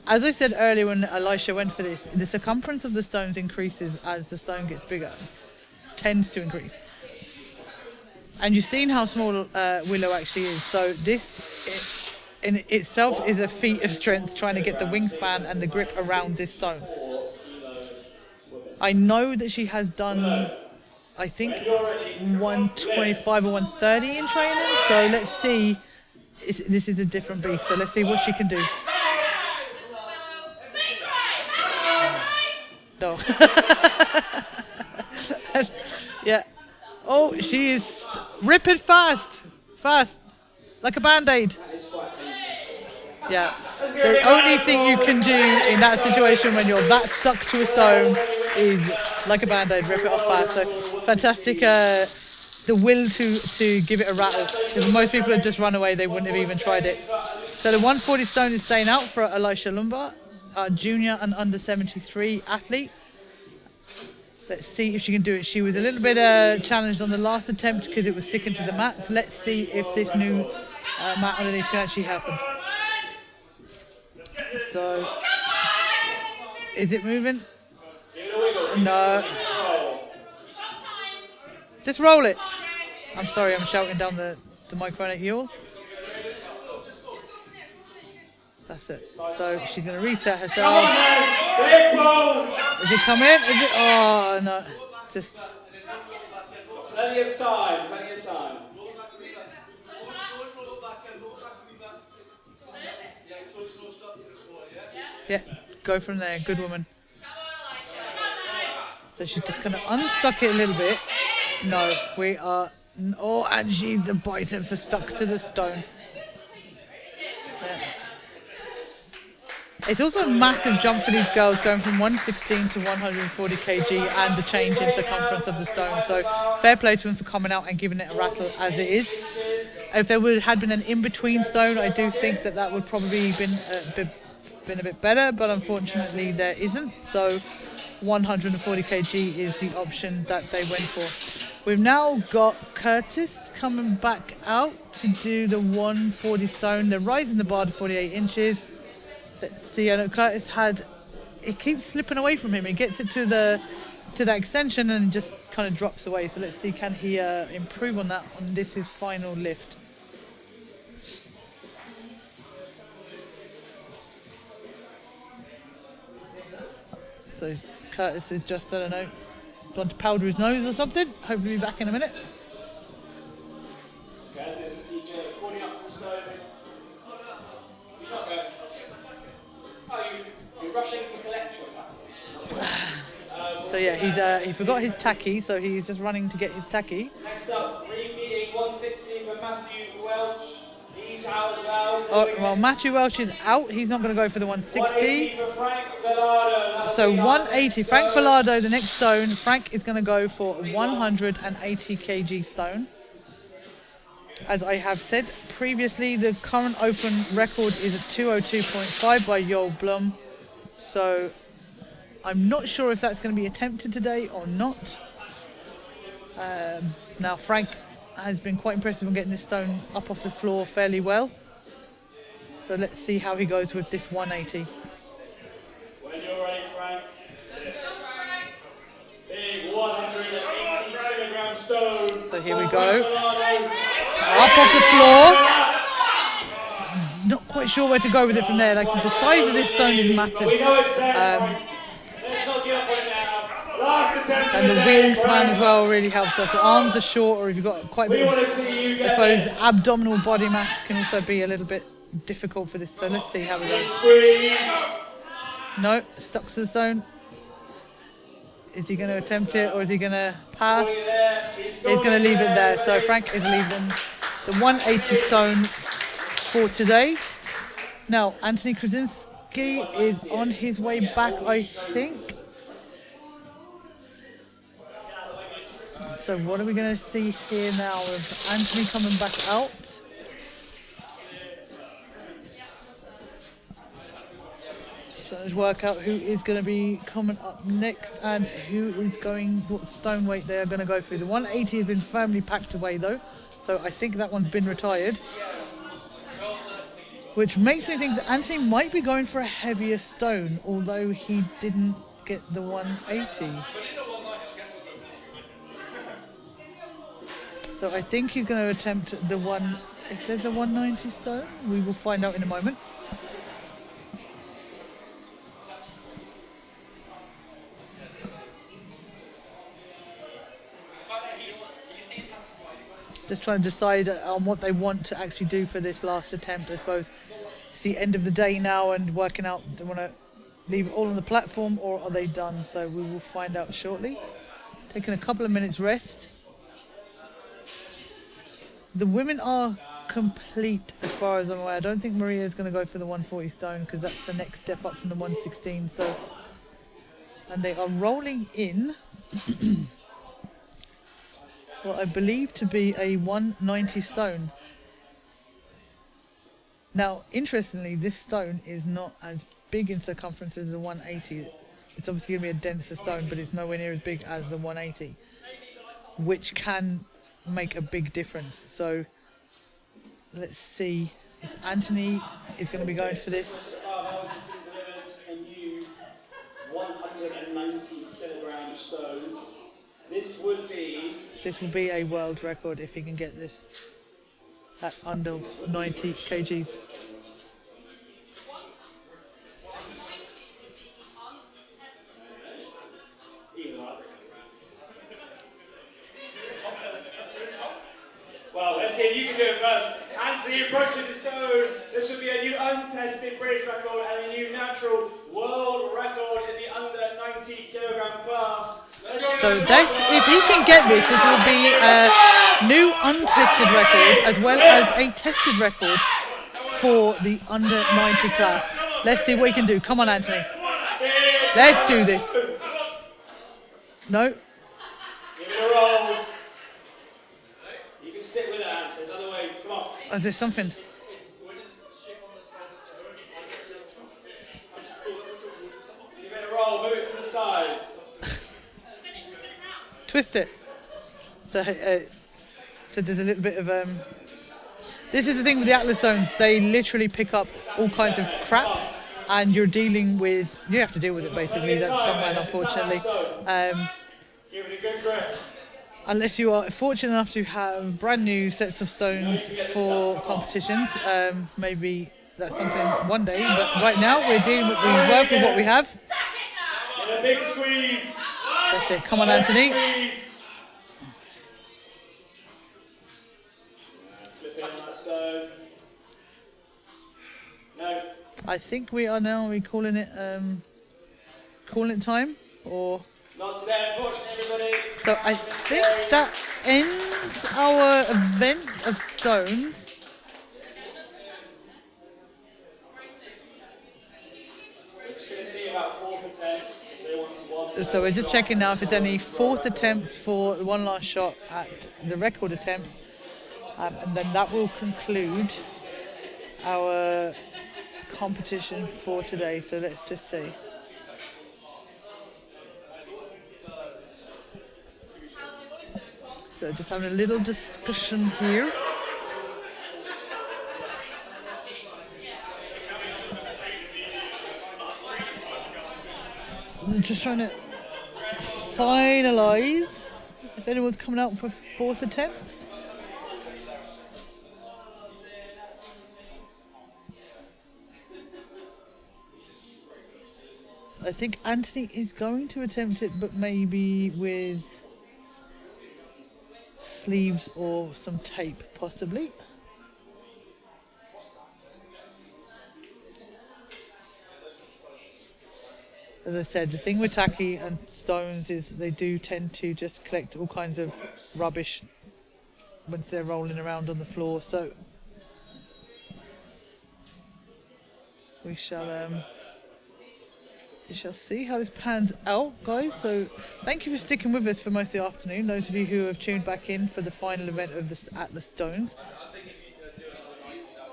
As I said earlier when Elisha went for this, the circumference of the stones increases as the stone gets bigger, tends to increase. And you've seen how small Willow actually is. So this in itself is a feat of strength, trying to get the wingspan and the grip around this stone. I know that she has done, I think, 125 or 130 in training. So let's see. This is a different beast. So let's see what she can do. No. Yeah. Oh, she is ripping fast, like a band-aid. Yeah. The only thing you can do in that situation when you're that stuck to a stone is like a band-aid, rip it off fast. So fantastic. The will to give it a rattle. Because most people had just run away, they wouldn't have even tried it. So the 140 stone is staying out for Elisha Luma, junior and under 73 athlete. Let's see if she can do it. She was a little bit challenged on the last attempt because it was sticking to the mats. Let's see if this new mat underneath can actually help them. So, is it moving? No. Just roll it. I'm sorry, I'm shouting down the microphone at you all. That's it. So she's going to reset herself. Is it come in? Is it? Oh, no. Just. Plenty of time. Yeah, go from there. Good woman. So she's just going to unstuck it a little bit. No, we are. Oh, and the biceps are stuck to the stone. Yeah. It's also a massive jump for these girls, going from 116 to 140 kg and the change in circumference of the stone. So fair play to them for coming out and giving it a rattle as it is. If there had been an in-between stone, I do think that would probably been a bit better, but unfortunately there isn't. So 140 kg is the option that they went for. We've now got Curtis coming back out to do the 140 stone. They're rising the bar to 48 inches. Let's see, I know Curtis it keeps slipping away from him. He gets it to that extension and just kind of drops away. So let's see, can he improve on that on his final lift? So Curtis is just, I don't know, gone to powder his nose or something. Hopefully be back in a minute. Curtis, calling up from stone. He's not going. You're rushing to collect your tackle. So yeah, he forgot his tacky, so he's just running to get his tacky. Next up, repeating 160 for Matthew Welch. He's out as well. Oh, well, Matthew Welch is out. He's not going to go for the 160. 180 for Frank Valardo. So 180. Frank Valardo, the next stone. Frank is going to go for 180 kg stone. As I have said previously, the current open record is at 202.5 by Yoel Blum. So I'm not sure if that's going to be attempted today or not. Now Frank has been quite impressive on getting this stone up off the floor fairly well. So let's see how he goes with this 180. When you're ready, Frank. Big 180 kilogram stone. So here we go. Up off the floor. Not quite sure where to go with it from there. Like the size of this stone is massive. We know it's there. Let's not give up on it now. Last attempt. And the wingspan as well really helps. So if the arms are short, or if you've got quite a bit, I suppose abdominal body mass can also be a little bit difficult for this. So let's see how we go. Squeeze. No, stuck to the stone. Is he going to attempt it or is he going to pass? He's going to leave it there. So Frank is leaving the 180 stone for today. Now, Anthony Krasinski is on his way back, I think. So what are we going to see here now with Anthony coming back out? Just trying to work out who is going to be coming up next and who is going, what stone weight they are going to go through. The 180 has been firmly packed away though, so I think that one's been retired. Which makes me think that Anthony might be going for a heavier stone, although he didn't get the 180. So I think he's going to attempt the one, if there's a 190 stone, we will find out in a moment. Just trying to decide on what they want to actually do for this last attempt, I suppose. It's the end of the day now and working out, do they want to leave it all on the platform or are they done? So we will find out shortly. Taking a couple of minutes rest. The women are complete as far as I'm aware. I don't think Maria is going to go for the 140 stone because that's the next step up from the 116. So, and they are rolling in what I believe to be a 190 stone. Now, interestingly, this stone is not as big in circumference as the 180. It's obviously going to be a denser stone, but it's nowhere near as big as the 180, which can make a big difference. So let's see if Anthony is going to be going for this. A new 190 kilogram stone. This will be a world record if he can get this at under 90 kgs. Well, let's see if you can do it first. Anthony approaching the stone. This would be a new untested British record and a new natural world record in the under 90 kilogram class. So if he can get this, this will be a new untested record as well as a tested record for the under 90 class. Let's see what he can do. Come on, Anthony. Let's do this. No. Give it a roll. You can stick with it, Anne. There's other ways. Come on. Oh, there's something. Give it a roll. Move it to the side. Twist it. So there's a little bit of this is the thing with the Atlas stones, they literally pick up all kinds of crap and you have to deal with it basically. That's Strongman, unfortunately. Give it a good grip. Unless you are fortunate enough to have brand new sets of stones for competitions, maybe that's something one day, but right now we work with what we have. Get a big squeeze. That's it. Come on, Anthony. Slip in on that stone. No. I think we are now calling it time or. Not today, unfortunately, everybody. So I think that ends our event of stones. We're just going to see about 4th attempts. So we're just checking now if it's any 4th attempts for one last shot at the record attempts. And then that will conclude our competition for today. So let's just see. So just having a little discussion here. Just trying to finalise if anyone's coming out for 4th attempts. I think Anthony is going to attempt it, but maybe with sleeves or some tape, possibly. As I said, the thing with tacky and stones is they do tend to just collect all kinds of rubbish once they're rolling around on the floor. So we shall see how this pans out, guys. So thank you for sticking with us for most of the afternoon. Those of you who have tuned back in for the final event of this at the Stones,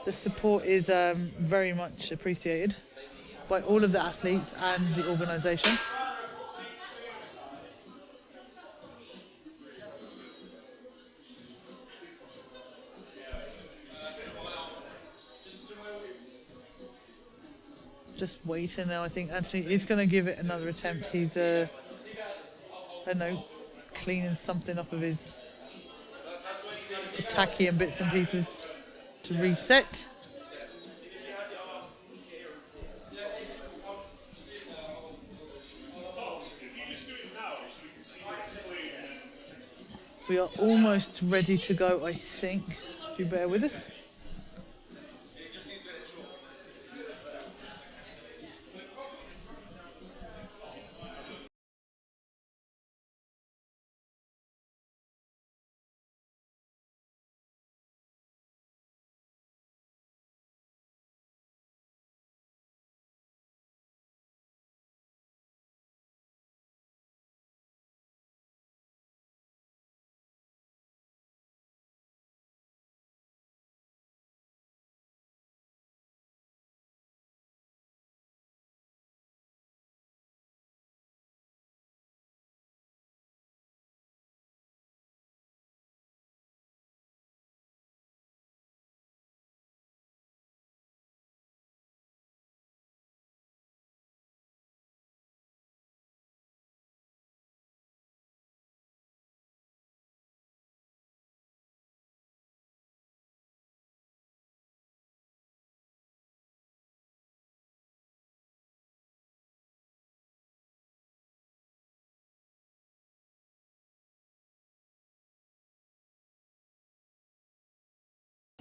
the support is very much appreciated by all of the athletes and the organisation. Just waiting now. I think Anthony is going to give it another attempt. He's, I don't know, cleaning something off of his tacky and bits and pieces to reset. We are almost ready to go, I think, if you bear with us.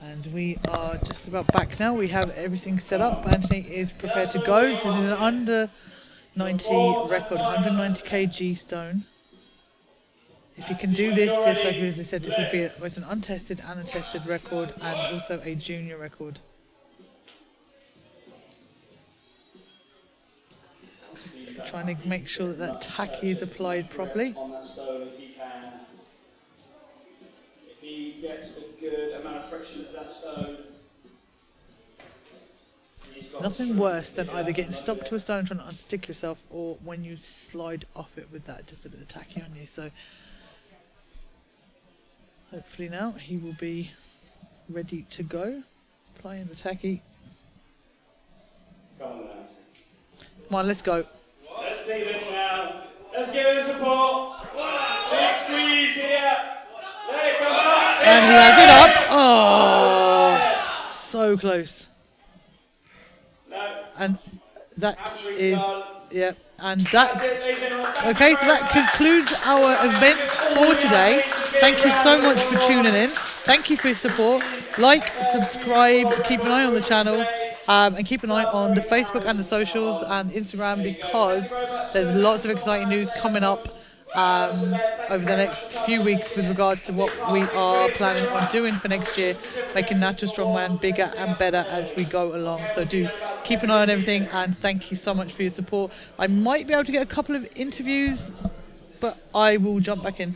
And we are just about back now. We have everything set up. Anthony is prepared to go. This is an under 90 record, 190 kg stone. If you can do this, yes, like as I said, this would be both an untested and a tested record, and also a junior record. Just trying to make sure that that tacky is applied properly. On that stone as he can. If he gets a good amount of friction to that stone. Nothing worse than either getting stuck to a stone trying to unstick yourself, or when you slide off it with that, just a bit of tacky on you. So hopefully now he will be ready to go. Applying the tacky. Come on, Nancy. Come on, let's go. Let's see this now. Let's give it a support. Big squeeze here. Let it come up. And he has it up. Oh, so close. No. And that Hamstring's is, done. yeah, and That's that, it, ladies and gentlemen. okay, so that concludes our event for today. Thank you so much for tuning in. Thank you for your support. Like, subscribe, keep an eye on the channel, and keep an eye on the Facebook and the socials and Instagram, because there's lots of exciting news coming up over the next few weeks with regards to what we are planning on doing for next year, making Natural Strongman bigger and better as we go along. So do keep an eye on everything, and thank you so much for your support. I might be able to get a couple of interviews, but I will jump back in.